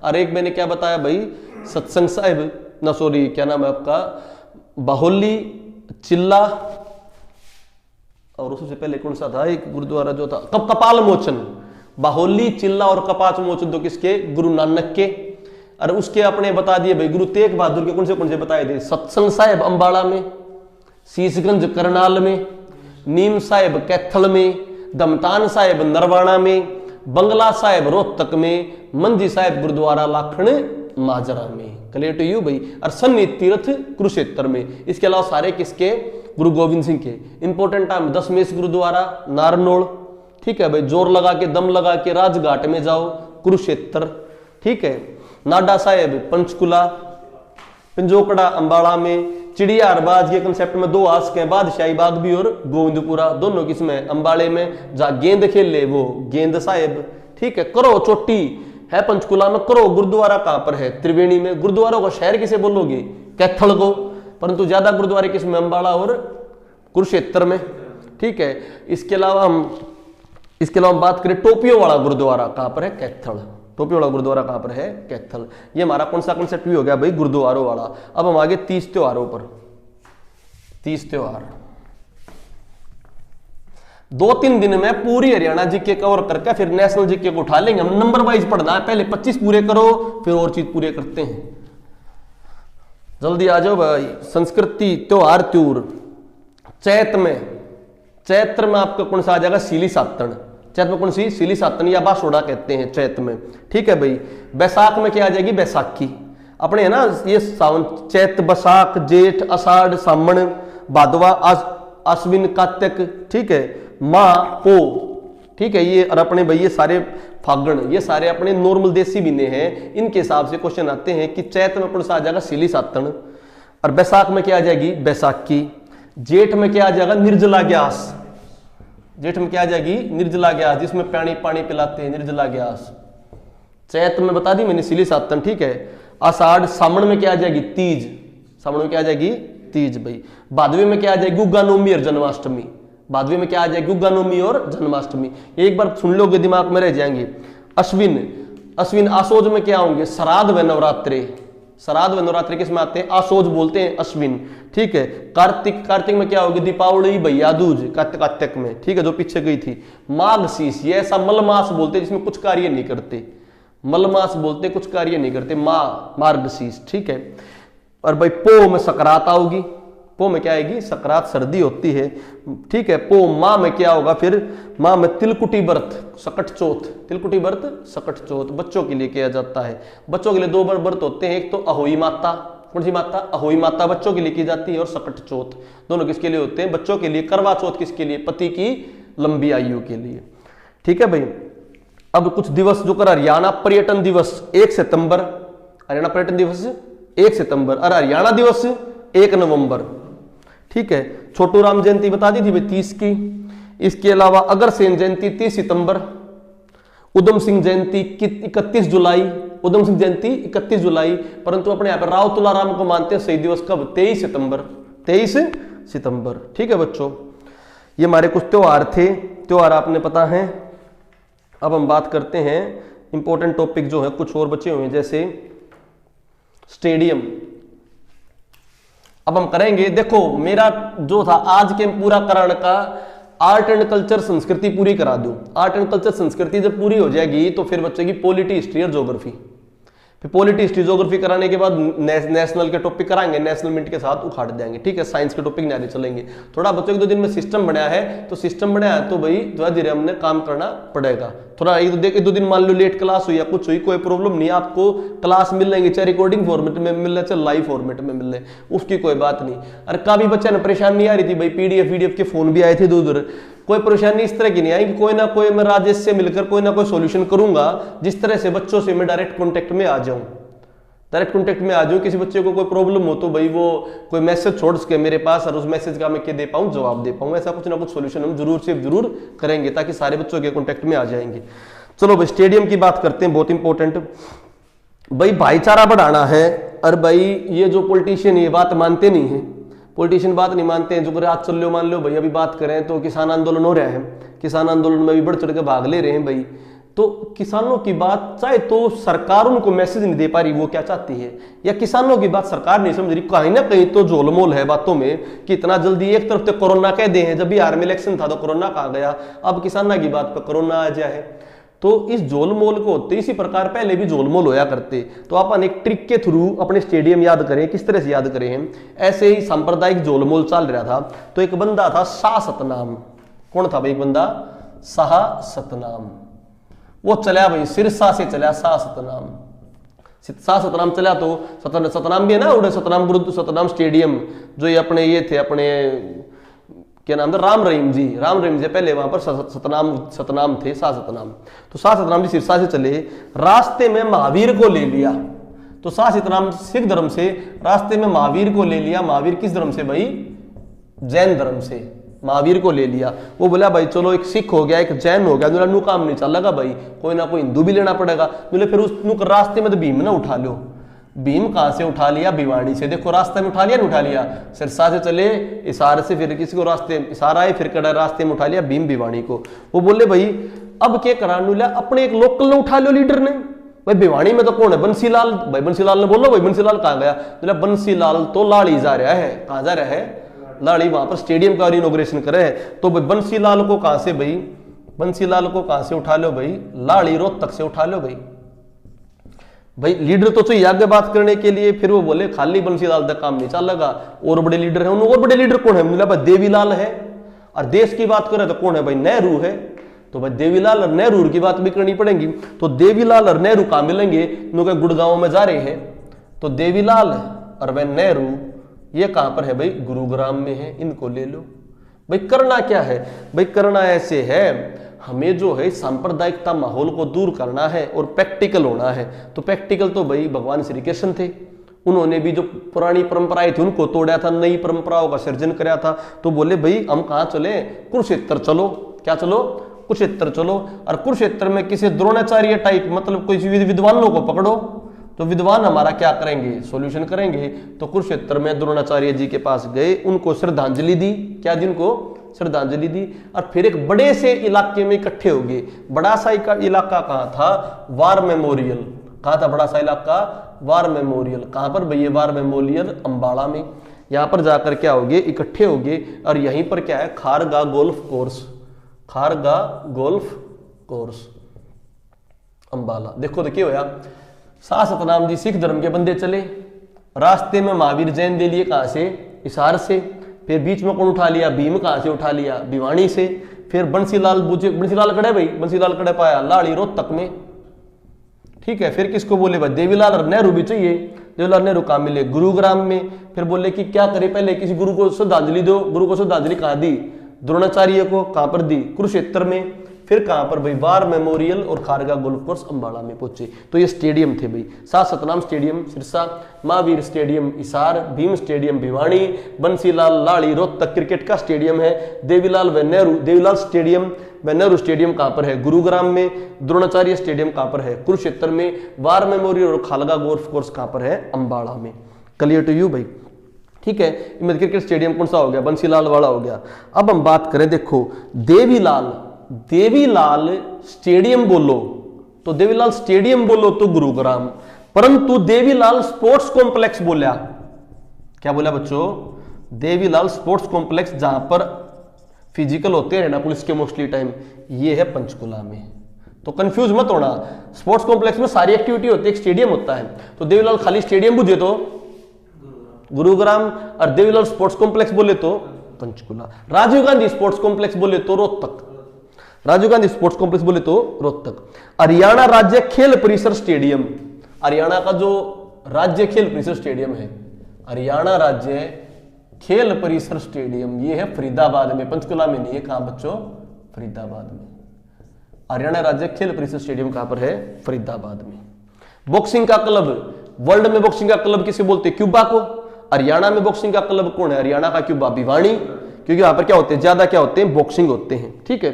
और एक मैंने क्या बताया भाई? सत्संग साहिब, ना सॉरी क्या नाम है आपका? बाहोली, चिल्ला, और उससे पहले कौन सा था एक गुरुद्वारा जो था? कपाल मोचन। बाहोली, चिल्ला और कपाल मोचन तो किसके? गुरु नानक के। और उसके अपने बता दिए भाई गुरु तेग बहादुर के, कौन से बताए थे? सत्संग साहिब अंबाड़ा में, शीशगंज करनाल में, नीम साहिब कैथल में, दमतान साहिब नरवाणा में, बंगला साहिब रोहतक में, मंजी साहिब गुरुद्वारा लाखन माजरा में। क्लियर टू यू भाई? और सन्नी तीर्थ कुरुक्षेत्र में। इसके अलावा सारे किसके? गुरु गोविंद सिंह के। इंपॉर्टेंट टाइम दशमेश गुरुद्वारा नारनौल, ठीक है भाई, जोर लगा के दम लगा के राजघाट में जाओ, कुरुक्षेत्र। ठीक है, नाडा साहेब पंचकुला, पंजोकड़ा अंबाड़ा में, चिड़िया अरबाज के कंसेप्ट में 2 आस्क हैं, बादशाही बाग भी और गोविंदपुरा, दोनों किसमें? अंबाड़े में। जहां गेंद खेले वो गेंद साहेब। ठीक है, करो चोटी है पंचकुला में, करो गुरुद्वारा कहां पर है? त्रिवेणी में। गुरुद्वारों का शहर किसे बोलोगे? कैथल को, परंतु ज्यादा गुरुद्वारे किसमें? अंबाड़ा और कुरुक्षेत्र में। ठीक है, इसके अलावा हम बात करें टोपियों वाला गुरुद्वारा कहां पर है? कैथल। टोपी वाला गुरुद्वारा कहां पर है? कैथल। ये हमारा कौन सा कंसेप्ट भी हो गया भाई? गुरुद्वारों वाला। अब हम आगे 30 त्योहारों पर। 30 त्योहार 2-3 दिन में पूरी हरियाणा जीके कवर करके फिर नेशनल जीके को उठा लेंगे। हम नंबर वाइज पढ़ना है, पहले 25 पूरे करो, फिर और चीज पूरे करते हैं। जल्दी आ जाओ भाई। संस्कृति त्योहार त्यूर। चैत्र में आपका कौन सा आ जाएगा? सीली सातन। चैत में कौन सी? सीली सातन या बासोड़ा कहते हैं चैत में। ठीक है भाई। बैसाख में क्या आ जाएगी? बैसाखी। अपने है ना ये सावन, चैत, बैसाख, जेठ, आषाढ़, सावन, भादवा, आश्विन, कार्तिक, ठीक है, माह, पो, ठीक है, ये और अपने भाई ये सारे फागण, ये सारे अपने नॉर्मल देसी महीने हैं। इनके हिसाब से क्वेश्चन आते हैं कि चैत में कौन सा आ जाएगा? सीली सातन, और बैसाख में क्या आ जाएगी? बैसाखी। जेठ में क्या आ जाएगा, निर्जला ग्यास। जेठ में क्या आ जाएगी, निर्जला ग्यास, जिसमें पानी पानी पिलाते हैं, निर्जला ग्यास। चैत में बता दी मैंने, सिली सातन, ठीक है। आषाढ़, सावन में क्या आ जाएगी, तीज। सावन में क्या आ जाएगी, तीज भाई। भादवी में क्या आ जाएगी, गुग्गा नवमी और जन्माष्टमी। भादवी में क्या आ जाएगी, गुग्गा नवमी और जन्माष्टमी। एक बार सुन लोगे दिमाग में रह जाएंगे। अश्विन, अश्विन आसोज में क्या होंगे, श्राद्ध व नवरात्रे। श्राद्ध व नवरात्रि किस में आते हैं, आसोज बोलते हैं अश्विन, ठीक है। कार्तिक, कार्तिक में क्या होगी, दीपावली, भैया दूज, कार्तिक में, ठीक है, जो पीछे गई थी। माघ शीश, ये ऐसा मलमास बोलते हैं जिसमें कुछ कार्य नहीं करते, मलमास बोलते कुछ कार्य नहीं करते, मार्ग शीश, ठीक है। और भाई पो में सकरात आओगी, पो में क्या आएगी, सकरात, सर्दी होती है, ठीक है। पो माह में क्या होगा, फिर माह में तिलकुटी व्रत, सकट चौथ, तिलकुटी व्रत, सकट चौथ बच्चों के लिए किया जाता है। बच्चों के लिए दो व्रत होते हैं, एक तो अहोई माता, कौन सी माता, अहोई माता बच्चों के लिए की जाती है, और सकट चौथ, दोनों किसके लिए होते हैं, बच्चों के लिए। करवा चौथ किसके लिए, पति की लंबी आयु के लिए, ठीक है भाई। अब कुछ दिवस जो कर, हरियाणा पर्यटन दिवस 1 सितंबर, हरियाणा पर्यटन दिवस 1 सितंबर, और हरियाणा दिवस 1 नवंबर, ठीक है। छोटू राम जयंती बता दी थी भाई 30 की। इसके अलावा अग्रसेन जयंती 30 सितंबर, उधम सिंह जयंती 31 जुलाई, उधम सिंह जयंती 31 जुलाई, परंतु अपने यहाँ पर राव तुलाराम को मानते हैं शहीद दिवस कब, 23 सितंबर, 23 सितंबर, ठीक है बच्चों। ये हमारे कुछ त्योहार थे, त्योहार आपने पता है। अब हम बात करते हैं इंपॉर्टेंट टॉपिक जो है, कुछ और बचे हुए हैं, जैसे स्टेडियम। अब हम करेंगे, देखो मेरा जो था आज के पूरा कराने का, आर्ट एंड कल्चर संस्कृति पूरी करा दूं। आर्ट एंड कल्चर संस्कृति जब पूरी हो जाएगी तो फिर बचेगी पॉलिटी, हिस्ट्री और ज्योग्राफी। फिर पॉलिटी, हिस्ट्री, ज्योग्राफी कराने के बाद नेशनल के टॉपिक कराएंगे, नेशनल मिनट के साथ उखाड़ देंगे, ठीक है। साइंस के टॉपिक नहीं चलेंगे। थोड़ा बच्चों के 2 दिन में सिस्टम बनाया है, तो सिस्टम बनाया है तो भाई धीरे धीरे हमने काम करना पड़ेगा। थोड़ा 1-2 दिन मान लो लेट क्लास हुई या कुछ हुई, कोई प्रॉब्लम नहीं, आपको क्लास मिल जाएंगे, चाहे रिकॉर्डिंग फॉर्मेट में मिल रहा, चाहे लाइव फॉर्मेट में मिल रहे, उसकी कोई बात नहीं। और काफी बच्चा ने परेशान नहीं आ रही थी भाई, पीडीएफ के फोन भी आए थे दूर, कोई परेशानी इस तरह की नहीं आई कि कोई ना कोई मैं राजेश से मिलकर कोई ना कोई सॉल्यूशन करूंगा, जिस तरह से बच्चों से मैं डायरेक्ट कांटेक्ट में आ जाऊं, डायरेक्ट कांटेक्ट में आ जाऊं। किसी बच्चे को कोई प्रॉब्लम हो तो भाई वो कोई मैसेज छोड़ सके मेरे पास, और उस मैसेज का मैं क्या दे पाऊं, जवाब दे पाऊं। ऐसा कुछ ना कुछ सॉल्यूशन हम जरूर से जरूर करेंगे, ताकि सारे बच्चों के कांटेक्ट में आ जाएंगे। चलो भाई स्टेडियम की बात करते हैं, बहुत इंपॉर्टेंट भाई, भाईचारा बढ़ाना है। और भाई ये जो पॉलिटिशियन ये बात मानते नहीं है, पॉलिटिशियन बात नहीं मानते हैं। जो आज चल लो, मान लो भाई अभी बात करें तो किसान आंदोलन हो रहा है, किसान आंदोलन में भी बढ़ चढ़ के भाग ले रहे हैं भाई। तो किसानों की बात चाहे तो सरकार उनको मैसेज नहीं दे पा रही वो क्या चाहती है, या किसानों की बात सरकार नहीं समझ रही, कहीं ना कहीं तो झोलमोल है बातों में कि इतना जल्दी एक तरफ तो कोरोना कह दे हैं, जब बिहार में इलेक्शन था तो कोरोना कहाँ गया, अब किसानों की बात पर कोरोना आ जाए। तो इस झोलमोल को होते इसी प्रकार पहले भी झोलमोल होया करते। तो अपन एक ट्रिक के थ्रू अपने स्टेडियम याद करें, किस तरह से याद करें हम, ऐसे ही सांप्रदायिक झोलमोल चल रहा था। तो एक बंदा था शाह सतनाम, कौन था भाई, एक बंदा शाह सतनाम, वो चला भाई सिरसा से चला शाह सतनाम, शाह सतनाम चला। तो सतनाम भी है ना, उड़े सतनाम गुरु सतनाम स्टेडियम, जो ये अपने ये थे, अपने क्या नाम था, राम रहीम जी, राम रहीम जी पहले वहां पर सतनाम थे, शाह सतनाम। तो शाह सतनाम जी सिरसा से चले, रास्ते में महावीर को ले लिया। तो शाह सतनाम सिख धर्म से रास्ते में महावीर को ले लिया। महावीर किस धर्म से भाई, जैन धर्म से महावीर को ले लिया। वो बोला भाई चलो एक सिख हो गया, एक जैन हो गया, बोला नू काम नहीं चल लगा भाई, कोई ना कोई हिंदू भी लेना पड़ेगा। बोले फिर उस रास्ते में तो भीम ना उठा लो। भीम कहां से उठा लिया, भिवाड़ी से। देखो रास्ते में उठा लिया, नहीं उठा लिया, सिरसा से चले इशारे से, फिर किसी को रास्ते इशारा है, फिर कड़ा रास्ते में उठा लिया भीम भिवाड़ी को। वो बोले भाई अब क्या करा, अपने एक लोकल ने उठा लो, लीडर ने। भाई भिवाड़ी में तो कौन है, बंसीलाल। भाई बंसीलाल ने बोलो, भाई बंसीलाल कहाँ गया, बोला बंसीलाल तो लाड़ी जा रहा है। कहाँ जा रहा है, लाड़ी, वहां पर स्टेडियम का इनॉग्रेशन करे। तो भाई बंसीलाल को कहां से, भाई बंसीलाल को कहां से उठा लो, भाई लाड़ी रोहतक से उठा लो। भाई लीडर तो चाहिए आगे बात करने के लिए। फिर वो बोले खाली बंसीलाल तक काम नहीं चलेगा, और बड़े लीडर है। और बड़े लीडर कौन है, बोला भाई देवीलाल है। और देश की बात करें तो कौन है भाई, नेहरू है। तो भाई देवीलाल और नेहरू की बात भी करनी पड़ेगी। तो देवीलाल और नेहरू कहां मिलेंगे, उनके गुड़गांव में जा रहे हैं। तो देवीलाल और वह नेहरू ये कहां पर है भाई, गुरुग्राम में है, इनको ले लो। भाई करना क्या है, भाई करना ऐसे है, हमें जो है सांप्रदायिकता माहौल को दूर करना है और प्रैक्टिकल होना है। तो प्रैक्टिकल तो भाई भगवान श्री कृष्ण थे, उन्होंने भी जो पुरानी परंपराएं थी उनको तोड़ा था, नई परंपराओं का सृजन कराया था। तो बोले भाई हम कहां चले, कुरुक्षेत्र चलो। क्या चलो, कुरुक्षेत्र चलो। और कुरुक्षेत्र में किसी द्रोणाचार्य टाइप मतलब कोई विद्वानों को पकड़ो, तो विद्वान हमारा क्या करेंगे, सॉल्यूशन करेंगे। तो कुरुक्षेत्र में द्रोणाचार्य जी के पास गए, उनको श्रद्धांजलि दी। क्या दी, उनको श्रद्धांजलि दी। और फिर एक बड़े से इलाके में इकट्ठे हो गए। बड़ा सा इलाका कहां था, वार मेमोरियल। कहां था बड़ा सा इलाका, वार मेमोरियल। कहां पर भैया, वार मेमोरियल अंबाला में। यहां पर जाकर क्या हो गए, इकट्ठे हो गए। और यहीं पर क्या है, Kharga golf course, Kharga golf course Ambala. देखो तो क्या होया, शाह सतनाम जी सिख धर्म के बंदे चले, रास्ते में महावीर जैन दे लिए कहां से, हिसार से। फिर बीच में कौन उठा लिया, भीम कहां से उठा लिया, भिवानी से। फिर बंसीलाल बुझे, बंसीलाल कड़े भाई, बंसीलाल कड़े पाया लाड़ी रोहतक में। ठीक है, फिर किसको बोले भाई, देवीलाल और नेहरू भी चाहिए। देवीलाल नेहरू कहां मिले, गुरुग्राम में। फिर बोले कि क्या करे, पहले किसी गुरु को श्रद्धांजलि दो। गुरु को श्रद्धांजलि कहां दी, द्रोणाचार्य को। कहां पर दी, कुरुक्षेत्र में। फिर कहां पर भाई, वार मेमोरियल और खारगा गोल्फ कोर्स अंबाला में पहुंचे। तो ये स्टेडियम थे भाई, Shah Satnam stadium Sirsa, Mahavir stadium Hisar, Bhim stadium Bhiwani, Bansilal लाड़ी रोहतक क्रिकेट का स्टेडियम है। देवीलाल व नेहरू, देवीलाल स्टेडियम व नेहरू स्टेडियम कहां पर है, गुरुग्राम में। द्रोणाचार्य स्टेडियम कहां पर है, कुरुक्षेत्र में। वार मेमोरियल और खारगा गोल्फ कोर्स कहां पर है, अंबाला में। क्लियर टू यू भाई, ठीक है। क्रिकेट स्टेडियम कौन सा हो गया, बंसीलाल वाला हो गया। अब हम बात करें, देखो देवीलाल, देवीलाल स्टेडियम बोलो तो देवीलाल स्टेडियम बोलो तो गुरुग्राम, परंतु देवीलाल स्पोर्ट्स कॉम्प्लेक्स बोला। क्या बोला बच्चों, देवीलाल स्पोर्ट्स कॉम्प्लेक्स, जहां पर फिजिकल होते हैं ना पुलिस के मोस्टली टाइम, ये है पंचकुला में। तो कंफ्यूज मत होना, स्पोर्ट्स कॉम्प्लेक्स में सारी एक्टिविटी होती है, एक स्टेडियम होता है। तो देवीलाल खाली स्टेडियम बुझे तो गुरुग्राम, और देवीलाल स्पोर्ट्स कॉम्प्लेक्स बोले तो पंचकुला। राजीव गांधी स्पोर्ट्स कॉम्प्लेक्स बोले तो रोहतक, राजीव गांधी स्पोर्ट्स कॉम्प्लेक्स बोले तो रोहतक। हरियाणा राज्य खेल परिसर स्टेडियम, हरियाणा का जो राज्य खेल परिसर स्टेडियम है, हरियाणा राज्य खेल परिसर स्टेडियम, ये है फरीदाबाद में, पंचकुला में नहीं है। कहां बच्चों, फरीदाबाद में। हरियाणा राज्य खेल परिसर स्टेडियम कहां पर है, फरीदाबाद में। बॉक्सिंग का क्लब, वर्ल्ड में बॉक्सिंग का क्लब किसे बोलते हैं, क्यूबा को। हरियाणा में बॉक्सिंग का क्लब कौन है, हरियाणा का क्यूबा, भिवानी, क्योंकि यहां पर क्या होते हैं, ज्यादा क्या होते हैं, बॉक्सिंग होते हैं। ठीक है,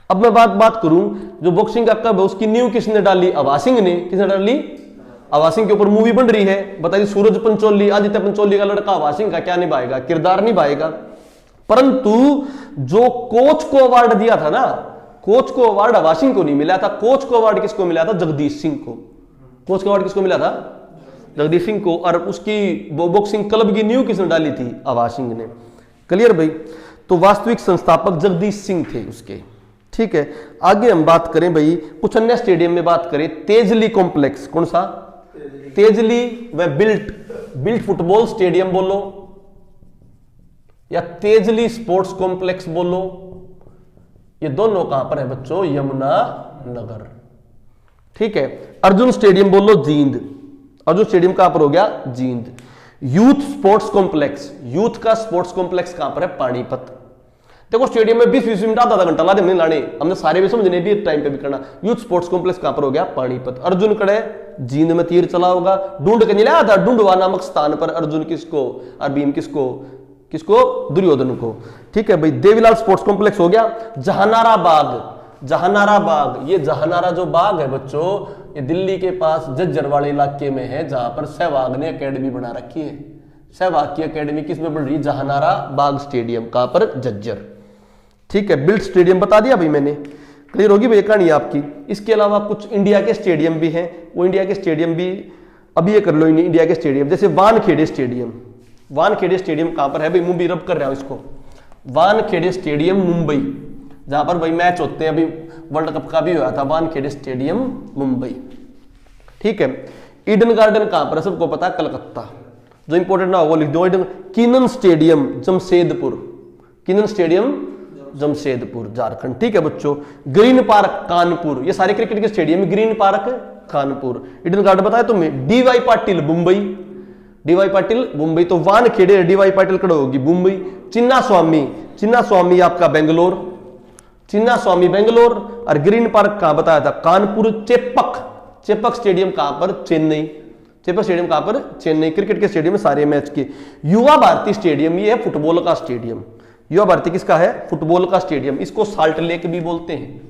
अब मैं बात करूं, जो बॉक्सिंग का क्लब है उसकी नींव किसने डाली, अभा सिंह ने। किसने डाली, अभा सिंह के ऊपर मूवी बन रही है, बताइए। सूरज पंचोली, आदित्य पंचोली का लड़का अभा सिंह का क्या निभाएगा, किरदार निभाएगा। परंतु जो कोच को अवार्ड दिया था ना, कोच को अवार्ड अभा सिंह को नहीं मिला था। कोच को अवार्ड किसको मिला था, जगदीश सिंह को। कोच का अवार्ड किसको मिला था, जगदीश सिंह को। और उसकी बॉक्सिंग क्लब की नींव किसने डाली थी, अभा सिंह ने। क्लियर भाई, तो वास्तविक संस्थापक जगदीश सिंह थे उसके। ठीक है, आगे हम बात करें भाई कुछ अन्य स्टेडियम में बात करें, तेजली कॉम्प्लेक्स, कौन सा, तेजली व बिल्ट फुटबॉल स्टेडियम बोलो या तेजली स्पोर्ट्स कॉम्प्लेक्स बोलो, ये दोनों कहां पर है बच्चों, यमुना नगर। ठीक है, अर्जुन स्टेडियम बोलो जींद, अर्जुन स्टेडियम कहां पर हो गया, Jind. Youth sports complex, youth का स्पोर्ट्स कॉम्प्लेक्स कहां पर है, पानीपत। देखो स्टेडियम में 20-20 मिनट आधा घंटा ला देने लाने, हमने सारे भी समझने भी टाइम पे भी करना। यूथ स्पोर्ट्स कॉम्प्लेक्स कहां पर हो गया, पानीपत। अर्जुन कड़े जींद में तीर चला होगा, ढूंढ के नहीं लाया था, ढूंढवा नामक स्थान पर अर्जुन किसको और भीम किसको, किसको, दुर्योधन को। ठीक है भाई, देवीलाल स्पोर्ट्स कॉम्प्लेक्स हो गया। जहानारा बाग, जहानारा बाग, ये जहानारा जो बाग है बच्चों, ये दिल्ली के पास झज्जर वाले इलाके में है, जहां पर सहवाग ने अकेडमी बना रखी है। सहवाग की अकेडमी किसमें बन रही है, जहानारा बाग स्टेडियम, कहां पर, झज्जर। ठीक है, बिल्ट स्टेडियम बता दिया भाई मैंने। क्लियर होगी भाई कहानी आपकी। इसके अलावा कुछ इंडिया के स्टेडियम भी हैं, वो इंडिया के स्टेडियम भी अभी ये कर लो। इंडिया के स्टेडियम जैसे वानखेड़े स्टेडियम, वानखेड़े स्टेडियम कहां पर है भाई, मुंबई, रब कर रहा हूं इसको, वानखेड़े स्टेडियम मुंबई, जहां पर भाई मैच होते हैं, अभी वर्ल्ड कप का भी हुआ था, वानखेड़े स्टेडियम मुंबई। ठीक है, ईडन गार्डन कहां पर है, सबको पता है, कलकत्ता। जो इंपॉर्टेंट ना हो वो लिख दो। किनन स्टेडियम जमशेदपुर, किनन स्टेडियम जमशेदपुर, झारखंड। ठीक है बच्चों, ग्रीन पार्क कानपुर, ये सारे क्रिकेट के stadium, green park Kanpur. Eden garden बताया तुम्हें, डीवाई पाटिल मुंबई, डीवाई पाटिल मुंबई। तो वानखेड़े डीवाई पाटिल कड़े होगी मुंबई। चिन्ना स्वामी, चिन्ना स्वामी आपका बेंगलोर, चिन्ना स्वामी बेंगलोर। और ग्रीन पार्क कहां बताया था, कानपुर। चेपक, चेपक स्टेडियम कहां पर, चेन्नई, चेपक स्टेडियम कहां पर? चेन्नई। क्रिकेट के स्टेडियम में सारे मैच के। युवा भारती स्टेडियम ये है फुटबॉल का स्टेडियम। युवा भारती किसका है? फुटबॉल का स्टेडियम। इसको साल्ट लेक भी बोलते हैं।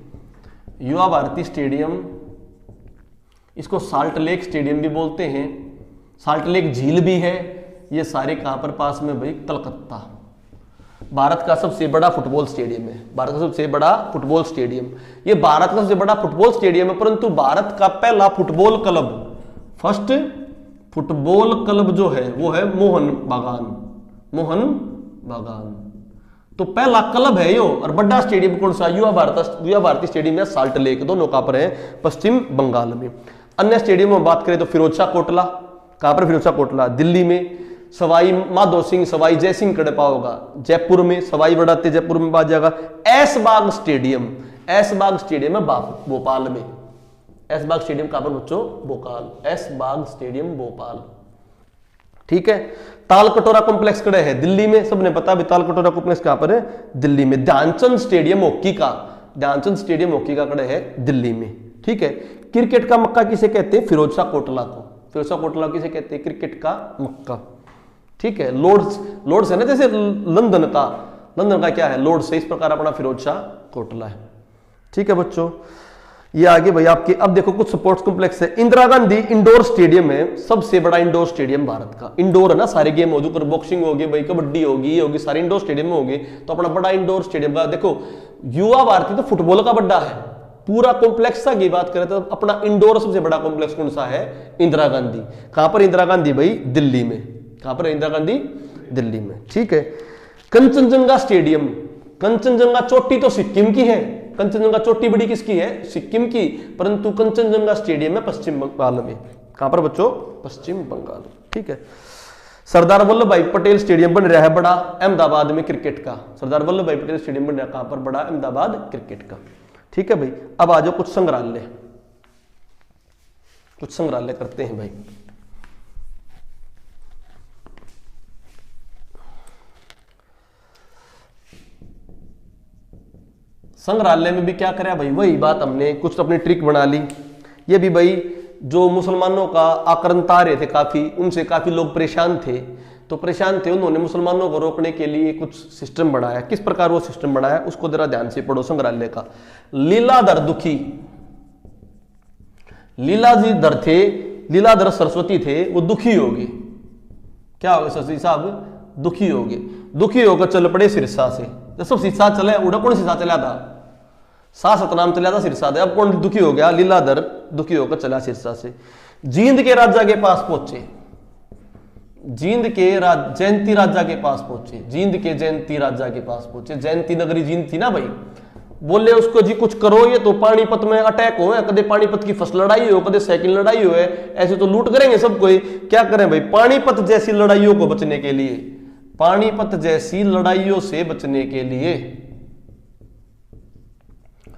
युवा भारती स्टेडियम, इसको साल्ट लेक स्टेडियम भी बोलते हैं। साल्ट लेक झील भी है। ये सारे कहां पर पास में भाई? कलकत्ता। भारत का सबसे बड़ा फुटबॉल स्टेडियम है। भारत का सबसे बड़ा फुटबॉल स्टेडियम, ये भारत का सबसे बड़ा फुटबॉल स्टेडियम है। परंतु भारत का पहला football club, first football club जो है वो है मोहन बागान। मोहन बागान तो पहला क्लब है यो। और बड़ा स्टेडियम कौन सा? युवा भारती स्टेडियम या साल्ट लेक, दोनों कहां पर है? पश्चिम बंगाल में। अन्य स्टेडियम में बात करें तो फिरोज शाह कोटला, कहां पर? फिरोज शाह कोटला दिल्ली में। सवाई माधो सिंह, सवाई जय सिंह कड़पा होगा जयपुर में। सवाई बड़ाते जयपुर में बात जाएगा। ऐशबाग स्टेडियम, ऐशबाग स्टेडियम है भोपाल में। ऐशबाग स्टेडियम कहां पर बच्चों? भोपाल। ऐशबाग स्टेडियम भोपाल, ठीक है। ताल कटोरा कॉम्प्लेक्स कड़े है दिल्ली में, सबने पता भी ताल कटोरा कॉम्प्लेक्स कहां पर है? दिल्ली में। ध्यानचंद स्टेडियम हॉकी का, ध्यानचंद स्टेडियम हॉकी का कड़े है दिल्ली में, ठीक है। क्रिकेट का मक्का किसे कहते हैं? फिरोज शाह कोटला को। फिरोज शाह कोटला किसे कहते हैं? क्रिकेट का मक्का, ठीक है। लॉर्ड्स है ना, जैसे लंदन का क्या है? लॉर्ड्स है। इस प्रकार अपना फिरोज शाह कोटला है, ठीक है बच्चों। ये आगे भाई आपके, अब देखो कुछ स्पोर्ट्स कॉम्प्लेक्स है। इंदिरा गांधी इंडोर स्टेडियम है, सबसे बड़ा इंडोर स्टेडियम भारत का। इंडोर है ना, सारे गेम होगी, बॉक्सिंग होगी भाई, कबड्डी होगी, ये होगी, सारे इंडोर स्टेडियम में होगी। तो अपना बड़ा इंडोर स्टेडियम का देखो। युवा भारती तो फुटबॉल का बड़ा है। पूरा कॉम्प्लेक्स की बात करें तो अपना इंडोर सबसे बड़ा कॉम्प्लेक्स कौन सा है? इंदिरा गांधी। कहां पर इंदिरा गांधी भाई? दिल्ली में। कहां पर इंदिरा गांधी? दिल्ली में, ठीक है। कंचनजंगा स्टेडियम, कंचनजंगा चोटी तो सिक्किम की है। कंचनजंगा चोटी बड़ी किसकी है? सिक्किम की। परंतु कंचनजंगा स्टेडियम है पश्चिम बंगाल में। कहां पर बच्चों? पश्चिम बंगाल, ठीक है। सरदार वल्लभ भाई पटेल स्टेडियम बन रहा है बड़ा अहमदाबाद में क्रिकेट का। सरदार वल्लभ भाई पटेल स्टेडियम बन रहा है कहां पर? बड़ा अहमदाबाद क्रिकेट का, ठीक है भाई। अब आ जाओ कुछ संग्रहालय, कुछ संग्रहालय करते हैं भाई। संग्रहालय में भी क्या करें भाई? वही बात, हमने कुछ अपनी ट्रिक बना ली। ये भी भाई जो मुसलमानों का आक्रमण आ रहे थे काफी, उनसे काफी लोग परेशान थे, तो परेशान थे, उन्होंने मुसलमानों को रोकने के लिए कुछ सिस्टम बनाया। किस प्रकार वो सिस्टम बनाया उसको जरा ध्यान से पढ़ो संग्रहालय का। लीलाधर दुखी, लीलाधर थे, लीलाधर सरस्वती थे, वो दुखी हो गए। क्या हो गए सरस्वती साहब? दुखी हो गए। दुखी होकर चल पड़े सिरसा से। जब सब सिरसा चले, उड़ा कौन सिरसा चला था? सा सतनाम चला था सिरसा से। अब कौन दुखी हो गया? लीलाधर दुखी होकर चला सिरसा से। जींद के राजा के पास पहुंचे, जींद के जयंती राजा के पास पहुंचे, जींद के जयंती राजा के पास पहुंचे। जयंती नगरी जींद थी ना भाई। बोले उसको जी कुछ करो, ये तो पानीपत में अटैक हो, कदे पानीपत की फर्स्ट लड़ाई हो, कदे सेकंड लड़ाई हो, ऐसे तो लूट करेंगे सबको। क्या करें भाई? पानीपत जैसी लड़ाइयों को बचने के लिए, पानीपत जैसी लड़ाइयों से बचने के लिए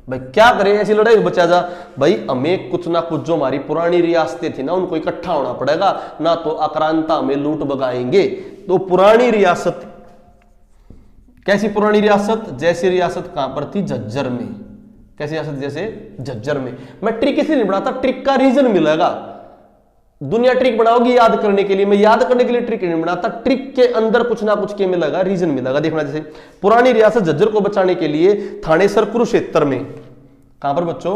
भाई क्या करें? ऐसी लड़ाई बचा जा भाई, हमें कुछ ना कुछ जो हमारी पुरानी रियासतें थी ना, उनको इकट्ठा होना पड़ेगा, ना तो आक्रांता में लूट बगाएंगे। तो पुरानी रियासत, कैसी पुरानी रियासत? जैसी रियासत कहां पर थी? झज्जर में। कैसी रियासत? जैसे झज्जर में। मैं ट्रिक इसलिए नहीं बनाता, ट्रिक का रीजन मिलेगा। दुनिया ट्रिक बनाओगी याद करने के लिए, मैं याद करने के लिए ट्रिक नहीं बनाता, ट्रिक के अंदर कुछ ना कुछ के मिलेगा, रीजन मिलेगा। देखना, जैसे पुरानी रियासत झज्जर को बचाने के लिए थानेसर कुरुक्षेत्र में, कहां पर बच्चों?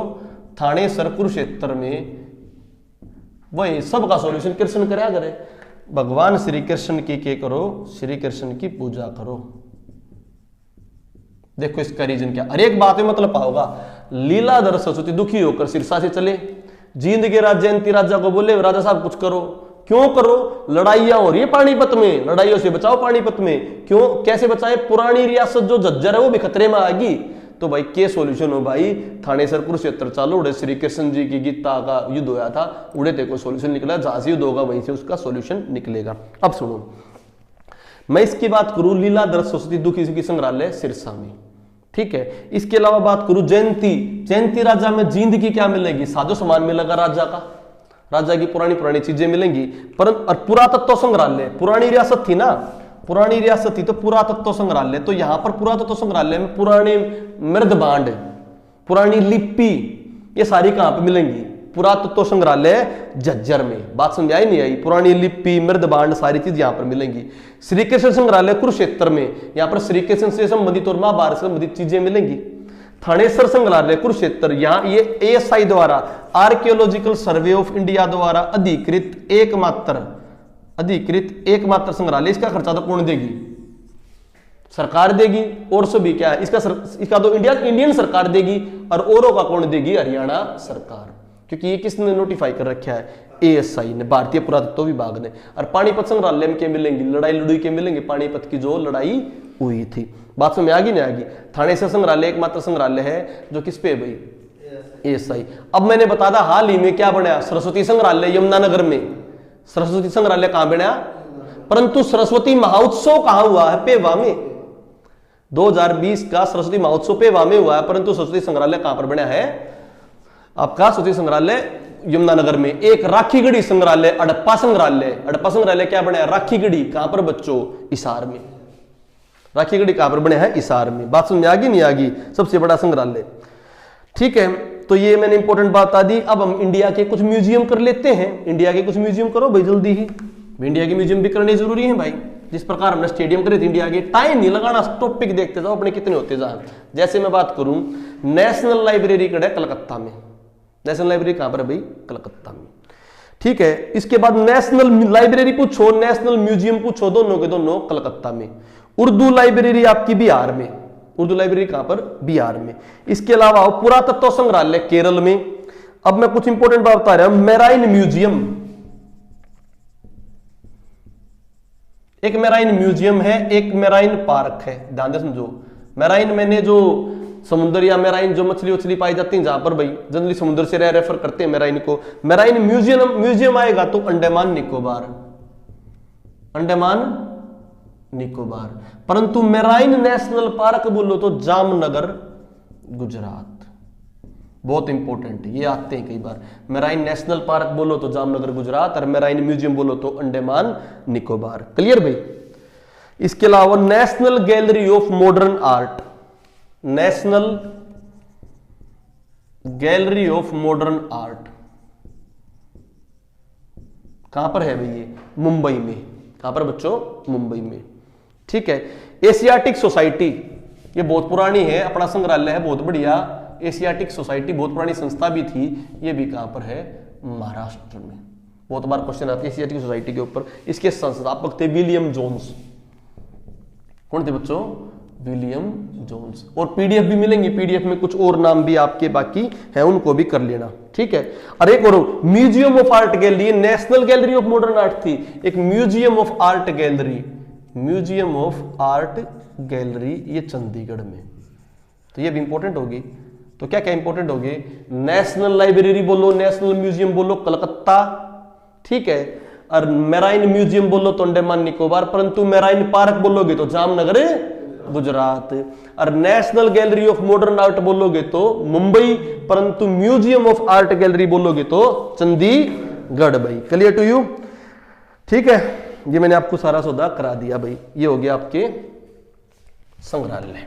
थानेसर कुरुक्षेत्र में, वही सबका सॉल्यूशन कृष्ण कराया करे। भगवान श्री कृष्ण की के करो, श्री कृष्ण की पूजा करो। देखो इसका रीजन क्या, हर एक बात में मतलब पाओगा। लीलाधर सरस्वती दुखी होकर सिरसा से चले, जींद के राजा जयंती राजा को बोले राजा साहब कुछ करो। क्यों करो? लड़ाइयां हो रही है पानीपत में, लड़ाइयों से बचाओ पानीपत में। क्यों? कैसे बचाए? पुरानी रियासत जो झज्जर है वो भी खतरे में आएगी। तो भाई के सॉल्यूशन हो भाई? थानेसर कुरुक्षेत्र चालो, उड़े श्री कृष्ण जी की गीता का युद्ध होया था, उड़े ते को सॉल्यूशन निकला। जहां से युद्ध होगा वहीं से उसका सॉल्यूशन निकलेगा। अब सुनो, मैं इसकी बात करूं लीलाधर सरस्वती दुखी संग्रहालय सिरसा में, ठीक है। इसके अलावा बात करूं जयंती राजा में जींद की क्या मिलेगी? साजो सामान मिलेगा राजा का, राजा की पुरानी चीजें मिलेंगी। परंतु पुरातत्व संग्रहालय, पुरानी रियासत थी ना, पुरानी रियासत थी तो पुरातत्व संग्रहालय, तो यहां पर पुरातत्व संग्रहालय में पुराने मृद बांड, पुरानी लिपि, ये सारी कहां पे मिलेंगी? पुरातत्व संग्रहालय झज्जर में। बात समझ आई नहीं आई? पुरानी लिपि, मृदभांड, सारी चीज यहां पर मिलेंगी। श्री कृष्ण संग्रहालय कुरुक्षेत्र में, यहां पर श्री कृष्ण से संबंधित और महाभारत से संबंधित चीजें मिलेंगी। थानेसर संग्रहालय कुरुक्षेत्र, यहाँ ये ASI द्वारा, आर्कियोलॉजिकल सर्वे ऑफ इंडिया द्वारा अधिकृत एकमात्र संग्रहालय। इसका खर्चा तो कौन देगी? सरकार देगी। और सभी क्या है इसका तो इंडियन सरकार देगी, और औरों का कौन देगी? हरियाणा सरकार, क्योंकि ये किसने नोटिफाई कर रखा है? ASI ने, भारतीय पुरातत्व विभाग ने। और पानीपत संग्रहालय में क्या मिलेंगी? लड़ाई के मिलेंगे, पानीपत की जो लड़ाई हुई थी। बात समझ आ गई नहीं आएगी? थानेसर संग्रहालय एकमात्र संग्रहालय है जो किस पे है भाई? ASI। अब मैंने बताया था हाल ही में क्या बनाया? सरस्वती संग्रहालय यमुनानगर में। सरस्वती संग्रहालय कहां बनाया? परंतु सरस्वती महोत्सव कहां हुआ है? पेवा में। 2020 का सरस्वती महोत्सव पेवा में हुआ है, परंतु सरस्वती संग्रहालय कहां पर बना है? आपका सरस्वती संग्रहालय यमुनानगर में। एक राखीगढ़ी संग्रहालय, हड़प्पा संग्रहालय क्या बनाया? राखीगढ़ी। कहां पर बच्चों? हिसार में। राखीगढ़ी कहां पर बने हैं? हिसार में। बात समझ आ गई नहीं आ गई? सबसे बड़ा संग्रहालय। ठीक है, तो ये मैंने इंपॉर्टेंट बात बता दी। अब हम इंडिया के कुछ म्यूजियम कर लेते हैं। इंडिया के कुछ म्यूजियम करो भाई जल्दी ही। इंडिया के म्यूजियम भी करने जरूरी है भाई। जिस प्रकार हमने स्टेडियम करे थे इंडिया के, टाइम नहीं लगाना, टॉपिक देखते जाओ अपने कितने होते जाए। जैसे मैं बात करूं, नेशनल लाइब्रेरी कड़े कलकत्ता में। नेशनल लाइब्रेरी कहां पर है भाई? कलकत्ता में। ठीक है, इसके बाद नेशनल लाइब्रेरी पूछो, नेशनल म्यूजियम पूछो, दोनों के दोनों कलकत्ता में। उर्दू लाइब्रेरी आपकी बिहार में। उर्दू लाइब्रेरी कहां पर? बिहार में। इसके अलावा पुरातत्व संग्रहालय केरल में। अब मैं कुछ इंपॉर्टेंट बात बता रहा हूं। मेराइन म्यूजियम, एक मेराइन म्यूजियम है, एक मेराइन पार्क है। ध्यान से समझो। मेराइन मैंने जो समुद्र या मेराइन जो मछली पाई जाती है, जहां पर भाई जनरली समुद्र से रेफर करते हैं मेराइन को। मेराइन म्यूजियम आएगा तो अंडमान निकोबार। परंतु मेराइन नेशनल पार्क बोलो तो जामनगर गुजरात। बहुत इंपॉर्टेंट है, ये आते हैं कई बार। मेराइन नेशनल पार्क बोलो तो जामनगर गुजरात, और मेराइन म्यूजियम बोलो तो अंडमान निकोबार। क्लियर भाई? इसके अलावा national gallery of modern art, national gallery of modern art कहां पर है भाई? ये मुंबई में। कहां पर बच्चों? मुंबई में। ठीक है। एशियाटिक सोसाइटी, ये बहुत पुरानी है, अपना संग्रहालय है बहुत बढ़िया। एशियाटिक सोसाइटी बहुत पुरानी संस्था भी थी, ये भी कहां पर है? महाराष्ट्र में। बहुत बार क्वेश्चन आते हैं एशियाटिक सोसाइटी के ऊपर। इसके संस्थापक थे विलियम जोन्स। कौन थे बच्चों? William Jones. और पीडीएफ भी मिलेंगी, पीडीएफ में कुछ और नाम भी आपके बाकी हैं, उनको भी कर लेना। ठीक है। और एक और museum of art gallery, national gallery of modern art थी, एक museum of art gallery, museum of art gallery, ये चंडीगढ़ में। तो ये भी इंपॉर्टेंट होगी। तो क्या क्या इंपॉर्टेंट होगी? नेशनल लाइब्रेरी बोलो, नेशनल म्यूजियम बोलो कलकत्ता, ठीक है। और मेराइन म्यूजियम बोलो तो अंडमान निकोबार, परंतु मेराइन पार्क बोलोगे तो जामनगर गुजरात। और national gallery of modern art बोलोगे तो मुंबई, परंतु म्यूजियम ऑफ आर्ट गैलरी बोलोगे तो चंडीगढ़। भाई क्लियर टू यू? ठीक है, ये मैंने आपको सारा सौदा करा दिया भाई। ये हो गया आपके संग्रहालय।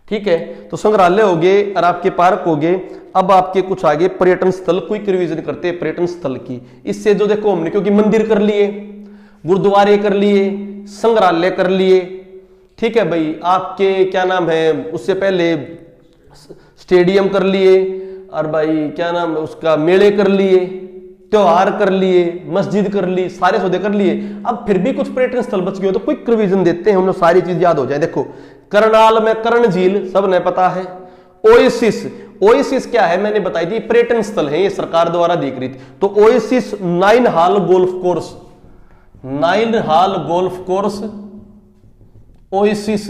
ठीक है, तो संग्रहालय हो गए और आपके पार्क हो गए। अब आपके कुछ आगे पर्यटन स्थल, क्विक रिवीजन करते हैं पर्यटन स्थल की। इससे जो देखो हमने, क्योंकि मंदिर कर लिए, गुरुद्वारे कर लिए, संग्रहालय कर लिए, ठीक है भाई, आपके क्या नाम है, उससे पहले स्टेडियम कर लिए, और भाई क्या नाम है उसका, मेले कर लिए, त्योहार कर लिए, मस्जिद कर ली, सारे सौदे कर लिए। अब फिर भी कुछ पर्यटन स्थल बच गए तो क्विक रिवीजन देते हैं, हम लोग सारी चीज याद हो जाए। देखो करनाल में कर्ण झील सब ने पता है। ओएसिस, ओएसिस क्या है मैंने बताई थी, पर्यटन स्थल है, ये सरकार द्वारा अधिकृत। तो ओएसिस नाइन हाल गोल्फ कोर्स, नाइन हाल गोल्फ कोर्स, ओएसिस,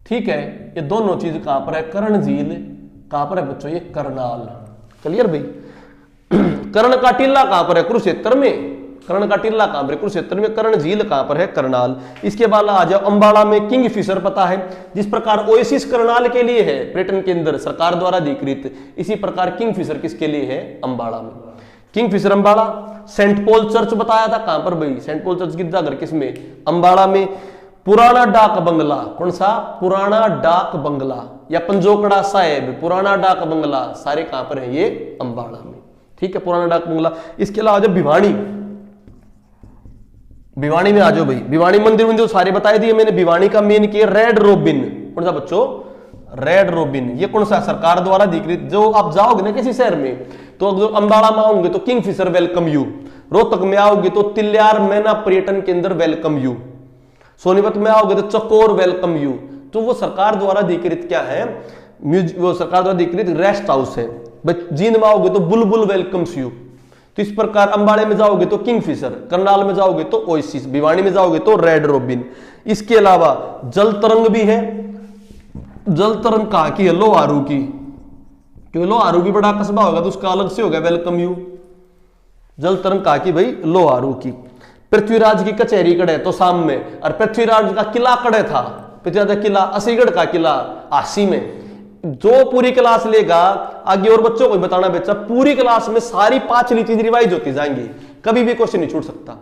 ठीक है। ये दोनों चीज कहां पर है? कर्ण झील कहां पर है बच्चों? ये करनाल। क्लियर भाई? कर्ण का टीला कहां पर है? कुरुक्षेत्र में। कर्ण का टीला कहां पर है? कुरुक्षेत्र में। कर्ण झील कहां पर है? करनाल। इसके बाद आ जाओ अंबाला में किंग फिशर, पता है, जिस प्रकार ओएसिस करनाल के लिए है पर्यटन केंद्र सरकार द्वारा अधिकृत, इसी प्रकार किंग फिशर किसके लिए है? अंबाला में। Kingfisher Ambala. Saint Paul Church बताया था कहां पर भाई? सेंट पॉल चर्च गिरजाघर किसमें? अंबाला में। पुराना डाक बंगला, कौन सा? पुराना डाक बंगला या पंजोकड़ा साहेब, पुराना डाक बंगला, सारे कहां पर है? ये अंबाला में। ठीक है, पुराना डाक बंगला। इसके अलावा जब भिवानी, भिवानी में आ जाओ भाई। भिवानी मंदिर सारे बताए दिए मैंने। भिवानी का मेन की रेड रोबिन, कौन सा बच्चों? Red robin. ये कौन सा? सरकार द्वारा अधिकृत। जो आप जाओगे ना किसी शहर में, तो जो अंबाला में आओगे तो किंगफिशर वेलकम यू, रोहतक में आओगे तो तिल्यार मैना पर्यटन केंद्र वेलकम यू, सोनीपत में आओगे तो चकोर वेलकम यू। तो वो सरकार द्वारा अधिकृत क्या है? वो सरकार द्वारा अधिकृत रेस्ट हाउस है। जींद में आओगे तो बुलबुल वेलकम्स यू। तो इस प्रकार अंबाड़े में जाओगे तो किंगफिशर, करनाल में जाओगे तो ओएसिस, भिवानी में जाओगे तो रेड रोबिन। इसके अलावा जल तरंग भी है। जल तरंग कहां की है? लोहारू की, क्योंकि लोहारू भी बड़ा कस्बा होगा तो उसका अलग से होगा वेलकम यू। जल तरंग कहां की भाई? लोहारू की। पृथ्वीराज की कचहरी कड़े तो शाम में, और पृथ्वीराज का किला कड़े था। पृथ्वीराज का किला असीगढ़ का किला आसी में। जो पूरी क्लास लेगा आगे और बच्चों को बताना बच्चा, पूरी क्लास में सारी 5 चीज रिवाइज होती जाएंगी, कभी भी क्वेश्चन नहीं छूट सकता।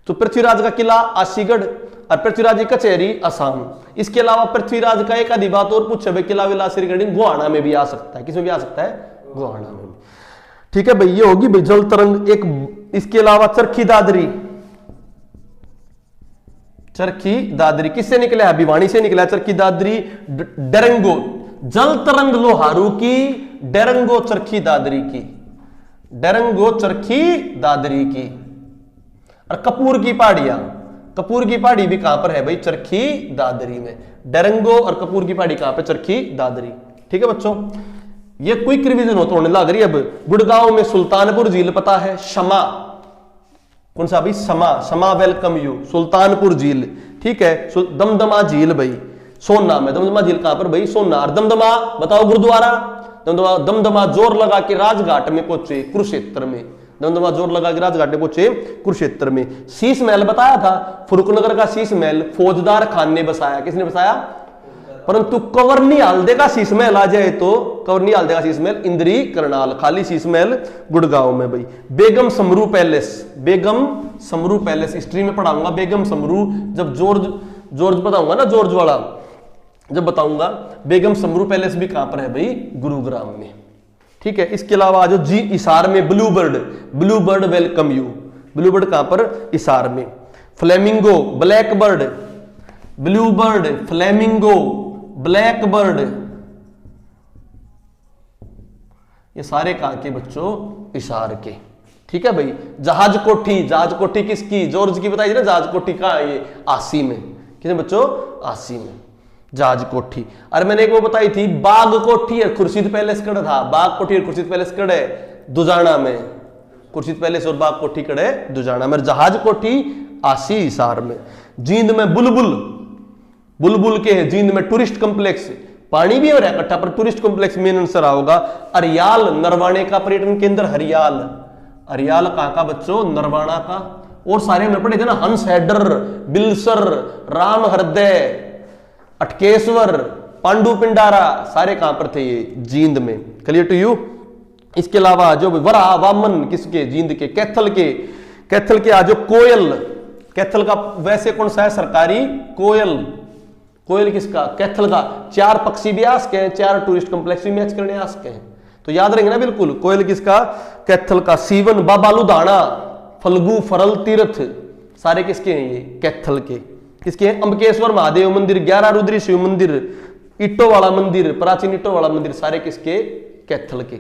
तो पृथ्वीराज का किला आसीगढ़ और पृथ्वीराज की कचहरी असम। इसके अलावा पृथ्वीराज का एक आधी बात और पूछे, किला विला से रिगार्डिंग गुहाना में भी आ सकता है। किसमें भी आ सकता है? गुहाना में। ठीक है भाई, ये होगी भाई जल तरंग एक। इसके अलावा चरखी दादरी, चरखी दादरी किससे निकला है? भिवानी से निकला है चरखी दादरी। डरंगो, जल तरंग लोहारू की, डरंगो चरखी दादरी की, डरंगो चरखी दादरी की। और कपूर की पहाड़ियां, कपूर की पहाड़ी भी कहां पर है भाई? चरखी दादरी में। डरंगो और कपूर की पहाड़ी कहां पर? चरखी दादरी। ठीक है बच्चों, ये क्विक रिवीजन होने लग रही है। अब गुड़गांव में सुल्तानपुर झील पता है? शमा, कौन सा भाई? शमा, शमा वेलकम यू, सुल्तानपुर झील। ठीक है, दमदमा झील भाई सोना में। दमदमा झील कहां पर भाई? सोना। और दमदमा बताओ गुरुद्वारा? दमदमा, दमदमा जोर लगा के राजघाट में पहुंचे कुरुक्षेत्र में। दमदमा जोर लगा के राजघाट में पहुंचे कुरुक्षेत्र में। शीश महल बताया था, फुरुखनगर का शीश महल फौजदार खान ने बसाया। किसने बसाया? परंतु कंवरनी हल्दे का शीश महल आ जाए तो, कंवरनी हल्दे का शीश महल इंद्री करनाल, खाली शीश महल गुड़गांव में भाई। बेगम समरू पैलेस, बेगम समरू पैलेस हिस्ट्री में पढ़ाऊंगा। बेगम समरू जब जॉर्ज बताऊंगा ना, जॉर्ज वाला जब बताऊंगा। बेगम समरू पैलेस भी कहां पर है भाई? गुरुग्राम में। ठीक है, इसके अलावा जो जी इसार में blue bird, blue bird welcome you. Blue bird कहां पर? इसार में। Flamingo, black bird, blue bird, flamingo, black bird, ये सारे कहां के बच्चों? इसार के। ठीक है भाई। जहाज कोठी, जहाज कोठी किसकी? जॉर्ज की बताई ना। जहाज कोठी कहां है? ये आसी में। किसने बच्चों? आसी में जहाज कोठी। और मैंने एक वो बताई थी बाग कोठी और खुर्शीद पैलेस कड़े था। बाग कोठी और खुर्शीद पैलेस कड़े दुजाना में। खुर्शीद पैलेस और बाग कोठी कड़े दुजाना में। जहाज कोठी आसी हिसार में। जींद में बुलबुल, बुलबुल के है जींद में। टूरिस्ट कॉम्प्लेक्स, पानी भी हो रहा है इकट्ठा पर टूरिस्ट कॉम्प्लेक्स मेन आंसर आओगा। अरियाल नरवाणे का पर्यटन केंद्र हरियाल। अरियाल कहां का बच्चों? नरवाणा का। और सारे हमने पढ़े थे ना, हंस हैडर, बिलसर, राम हृदय, अटकेश्वर, पांडु पिंडारा, सारे कहां पर थे? ये जींद में। Clear to you? इसके अलावा जो वरा वामन किसके? जींद के। कैथल के, कैथल के आज कोयल, कैथल का वैसे कौन सा है? सरकारी कोयल। कोयल किसका? कैथल का। 4 पक्षी भी आ सके हैं, 4 टूरिस्ट कॉम्प्लेक्स भी मैच करने आ सके हैं, तो याद रहेंगे ना बिल्कुल। कोयल किसका? कैथल का। सीवन, बाबा लुधाना, फल्गु, फरल तीर्थ, सारे किसके हैं? ये कैथल के। किसके हैं? अंबकेश्वर महादेव मंदिर, 11 रुद्री शिव मंदिर, ईटों वाला मंदिर, प्राचीन ईटों वाला मंदिर, सारे किसके? कैथल के।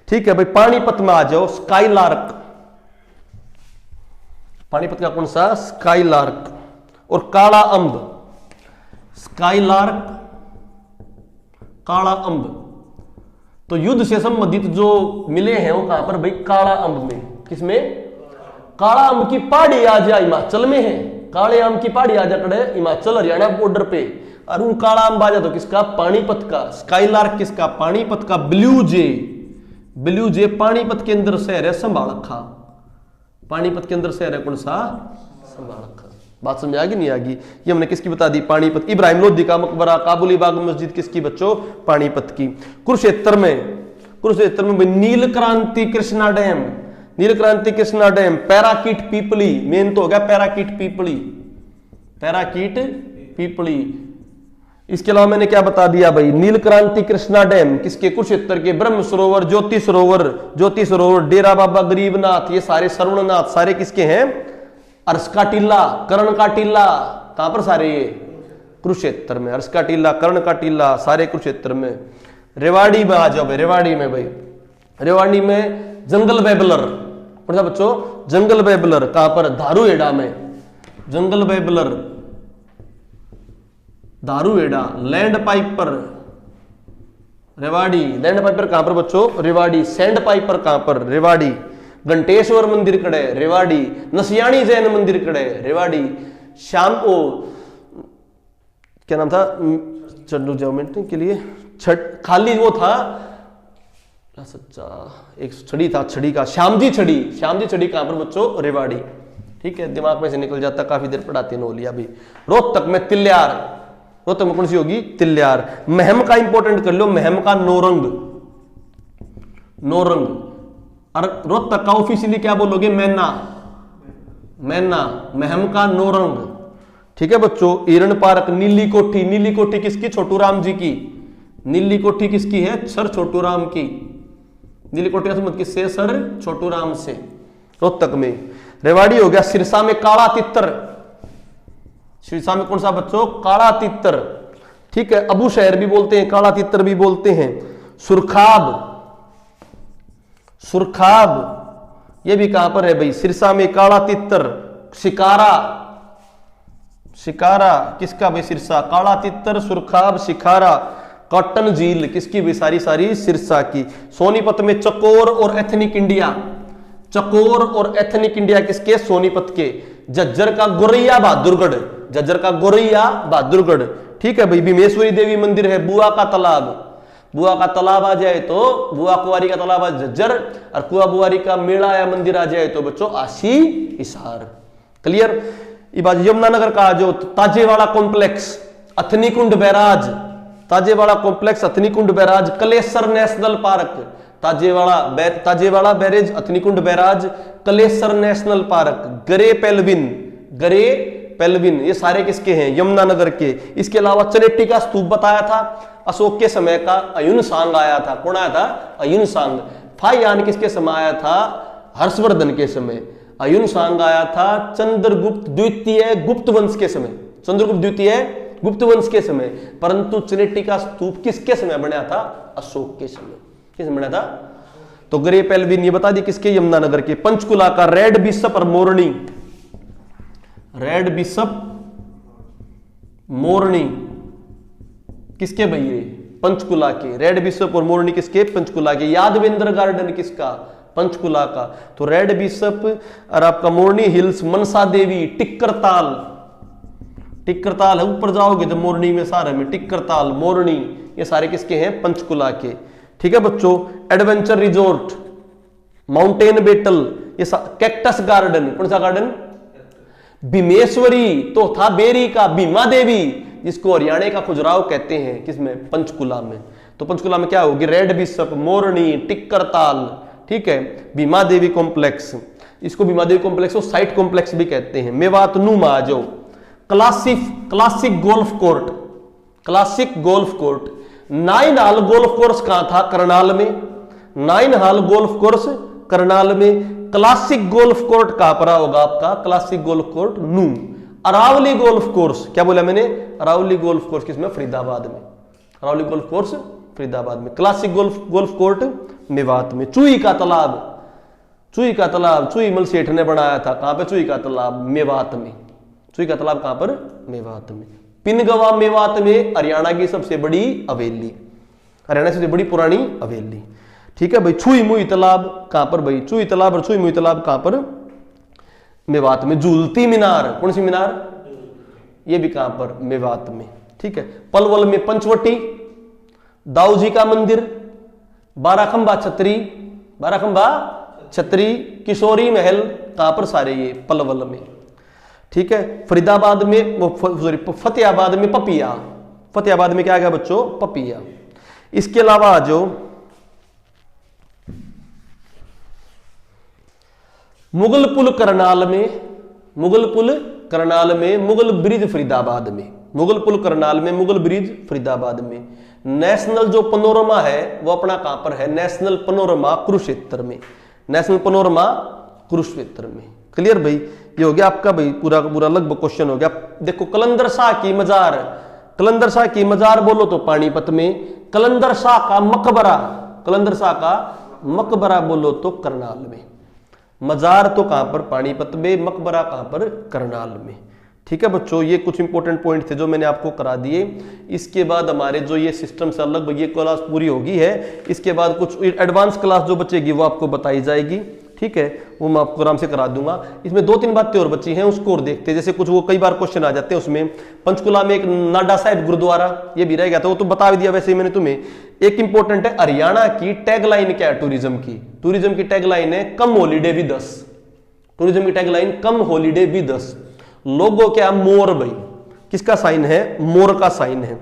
ठीक है भाई। पानीपत में आ जाओ, स्काईलार्क। पानीपत का कौन सा? स्काईलार्क। और काला अंब, स्काईलार्क, काला अंब। तो युद्ध से संबंधित जो मिले हैं वो कहां पर भाई? काला अंब में। किसमें? काला अंब की पहाड़ी आ जाए हिमाचल में है। काले आम की पहाड़ी आ जाकर हिमाचल हरियाणा बॉर्डर पे। और उन काला आम आ जाए तो किसका? पानीपत का। स्काईलार्क किसका? पानीपत का। ब्लू जे, ब्लू जे पानीपत के अंदर शहर है संभालखा। पानीपत के अंदर शहर है कौन सा? संभालखा। बात समझ आ गई नहीं आ गई? ये हमने किसकी बता दी? पानीपत। इब्राहिम लोधी का मकबरा, काबुली बाग मस्जिद किसकी बच्चों? पानीपत की। कुरुक्षेत्र में, कुरुक्षेत्र में नील क्रांति कृष्णा डैम, नील क्रांति कृष्णा डैम। पैराकीट पीपली, मेन तो हो गया पैराकीट पीपली, पैराकीट पीपली। इसके अलावा मैंने क्या बता दिया भाई, नील क्रांति कृष्णा डैम किसके, कुरुक्षेत्र के। ब्रह्म सरोवर, ज्योति सरोवर, डेरा बाबा गरीबनाथ, ये सारे सरवणनाथ सारे किसके हैं, अर्श का टीला, कर्ण का टीला, कहां पर सारे ये कुरुक्षेत्र में। अर्श का टीला, कर्ण का टीला सारे कुरुक्षेत्र में। रेवाड़ी में आ जाओ भाई, रेवाड़ी में भाई, रेवाड़ी में जंगल बेबलर बच्चों, जंगल बेबलर कहां पर, धारूहेड़ा में। Jungle babbler, Dharuhera. Land piper Rewari, land piper कहां पर बच्चों, रेवाड़ी। सैंड पाइपर कहां पर, रेवाड़ी। घंटेश्वर मंदिर कड़े, रेवाड़ी। नसियाणी जैन मंदिर कड़े, रेवाड़ी। श्याम ओ क्या नाम था, चंडू ज्योमेट्री के लिए खाली वो था सच्चा, एक छड़ी था, छड़ी का श्यामजी छड़ी, श्यामजी छड़ी कहां पर बच्चों, रेवाड़ी। ठीक है, दिमाग में से निकल जाता, काफी देर पढ़ाते नो लिया अभी। रोहतक में तिल्यार, रोहतक में कौन सी होगी, तिल्यार। महम का इंपॉर्टेंट कर लो, महम का नौरंग, नौरंग। और रोहतक का ऑफिशियली क्या बोलोगे, मैना, मैना। महम का नौरंग। ठीक है बच्चों। हिरण पार्क, नीली कोठी, नीली कोठी किसकी, छोटू राम जी की। नीली कोठी किसकी है, सर छोटू राम की। नीली कोठी का संबंध किससे, सर छोटू राम से, रोहतक में। रेवाड़ी हो गया। सिरसा में काला तितर, सिरसा में कौन सा बच्चों, काला तितर। ठीक है, अबू शहर भी बोलते हैं, काला तितर भी बोलते हैं। सुरखाब, सुरखाब ये भी कहां पर है भाई, सिरसा में काला तितर। शिकारा, शिकारा किसका भाई, सिरसा। काला तितर, सुरखाब, शिकारा। कॉटन झील किसकी भी, सारी सारी सिरसा की। सोनीपत में चकोर और एथनिक इंडिया, चकोर और एथनिक इंडिया किसके, सोनीपत के। झज्जर का गोरैया बहादुरगढ़, झज्जर का गोरैया बहादुरगढ़। ठीक है भाई। भीमेश्वरी देवी मंदिर है। बुआ का तालाब, बुआ का तालाब आ जाए तो बुआ कुंवारी का तालाब आ झज्जर, और कुआ बुआरी का मेला या मंदिर आ जाए तो बच्चों आशी हिसार। क्लियर। यमुनानगर का जो Tajewala complex, Hathnikund barrage, Tajewala complex, Hathnikund barrage. Kalesar national park, Tajewala barrage, Hathnikund barrage, Kalesar national park. Grey pelican, गरे पेलविन ये सारे किसके हैं, यमुनानगर के। इसके अलावा चनेट्टी का स्तूप बताया था, अशोक के समय का अयुन सांग आया था। कौन आया था, अयुन सांग। फाइयान किसके समय आया था, हर्षवर्धन के समय। अयुन सांग आया था चंद्रगुप्त द्वितीय गुप्त वंश के समय, चंद्रगुप्त द्वितीय गुप्त वंश के समय। परंतु चनेट्टी का स्तूप किसके समय बना था, अशोक के समय। किस बना था, तो ग्रे पेलविन ये बता दी किसके, यमुनानगर के। पंचकुला का रेड बिशप और मोरनी, रेड बिशप मोरनी किसके भैये, पंचकुला के। रेड बिशप और मोरनी किसके, पंचकुला के। यादवेंद्र गार्डन किसका, पंचकुला का। तो रेड बिशप और आपका मोरनी हिल्स, मनसा देवी, टिक्करताल, टिक्करताल है ऊपर जाओगे तो मोरनी में सारे में, टिक्करताल, मोरनी ये सारे किसके हैं, पंचकुला के। ठीक है बच्चों। एडवेंचर रिजोर्ट, माउंटेन बेटल, ये कैक्टस गार्डन, कौन सा गार्डन, भीमेश्वरी तो था बेरी का, भीमा देवी जिसको हरियाणा का खुजराव कहते हैं, किसमें, पंचकुला में। तो पंचकुला में क्या होगी, रेड बिशप, मोरनी, टिक्करताल। ठीक है। भीमा देवी कॉम्प्लेक्स, इसको भीमा देवी कॉम्प्लेक्स को साइट कॉम्प्लेक्स भी कहते हैं। मेवात नूमा आ जाओ। Classic golf court, classic golf court. 9 हाल गोल्फ कोर्स कहां था, करनाल में। 9 हाल गोल्फ कोर्स करनाल में। क्लासिक गोल्फ कोर्ट कहां पर होगा आपका, क्लासिक गोल्फ कोर्ट नूम। अरावली गोल्फ कोर्स, क्या बोला मैंने, अरावली गोल्फ कोर्स किसमें, फरीदाबाद में। अरावली गोल्फ कोर्स फरीदाबाद में। क्लासिक गोल्फ कोर्ट मेवात में। चुई का तालाब, चुई का तालाब चुई मल सेठ ने बनाया था, कहां पे, चुई का तालाब मेवात में। चुई का तालाब कहां पर, मेवात में। पिनगवा मेवात में हरियाणा की सबसे बड़ी हवेली, हरियाणा की सबसे बड़ी पुरानी हवेली। ठीक है भाई। छुई मुई तालाब कहां पर भाई, चुई तालाब और छुई मुई तालाब कहां पर, मेवात में। झूलती मीनार, कौन सी मीनार, ये भी कहां पर, मेवात में। ठीक है। पलवल में पंचवटी, दाऊ जी का मंदिर, बाराखंबा छतरी, बाराखंबा छतरी, किशोरी महल कहां पर, सारे ये पलवल में। ठीक है। फरीदाबाद में वो सॉरी फतेहाबाद में पपिया, फतेहाबाद में क्या गया बच्चों, पपिया। इसके अलावा जो मुगल पुल करनाल में, मुगल पुल करनाल में, मुगल ब्रिज फरीदाबाद में, मुगल पुल करनाल में, मुगल ब्रिज फरीदाबाद में। नेशनल जो पनोरमा है वो अपना कहां पर है, नेशनल पनोरमा कुरुक्षेत्र में, नेशनल पनोरमा कुरुक्षेत्र में। क्लियर भाई, ये हो गया आपका भाई पूरा पूरा लगभग क्वेश्चन हो गया। देखो कलंदर शाह की मजार, कलंदर शाह की मजार बोलो तो पानीपत में, कलंदर शाह का मकबरा, कलंदर शाह का मकबरा बोलो तो करनाल में। मजार तो कहां पर, पानीपत में, मकबरा कहां पर, करनाल में। ठीक है बच्चों, ये कुछ इंपॉर्टेंट पॉइंट थे जो मैंने आपको करा दिए। इसके बाद हमारे जो ये सिस्टम से अलग ये क्लास पूरी होगी है, इसके बाद कुछ एडवांस क्लास जो बचेगी वो आपको बताई जाएगी। ठीक है, वो मैं आपको आराम से करा दूंगा। इसमें 2-3 बातें और बची हैं, उसको और देखते हैं। जैसे कुछ वो कई बार क्वेश्चन आ जाते हैं उसमें, पंचकुला में एक नाडा साहिब गुरुद्वारा ये भी रह गया था, वो तो बता दिया वैसे ही मैंने तुम्हें। एक इंपॉर्टेंट है, हरियाणा की टैगलाइन क्या है टूरिज्म की, टूरिज्म की टैगलाइन है come holiday with us. Tourism की tagline come holiday with us. Logo क्या, मोर भाई, किसका साइन है, मोर का साइन है।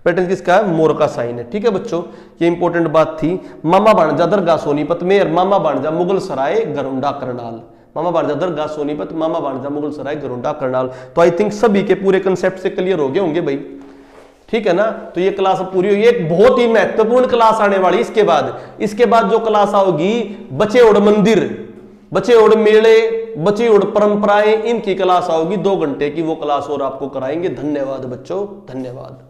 पैटर्न किसका है, मोर का साइन है। ठीक है बच्चों, ये इंपॉर्टेंट बात थी। मामा भाणजा दरगाह सोनीपत में और मामा भाणजा मुगल सराय गरुंडा करनाल। मामा भाणजा दरगाह सोनीपत, मामा भाणजा मुगल सराय गरुंडा करनाल। तो आई थिंक सभी के पूरे कंसेप्ट से क्लियर हो गए होंगे भाई। ठीक है ना, तो ये क्लास पूरी हुई। एक बहुत ही महत्वपूर्ण क्लास आने वाली इसके बाद जो क्लास आओगी, बचेओड़ मंदिर, बचेओड़ मेले, बचेओड़ परंपराएं, इनकी क्लास आओगी 2 घंटे की, वो क्लास और आपको कराएंगे। धन्यवाद बच्चों, धन्यवाद।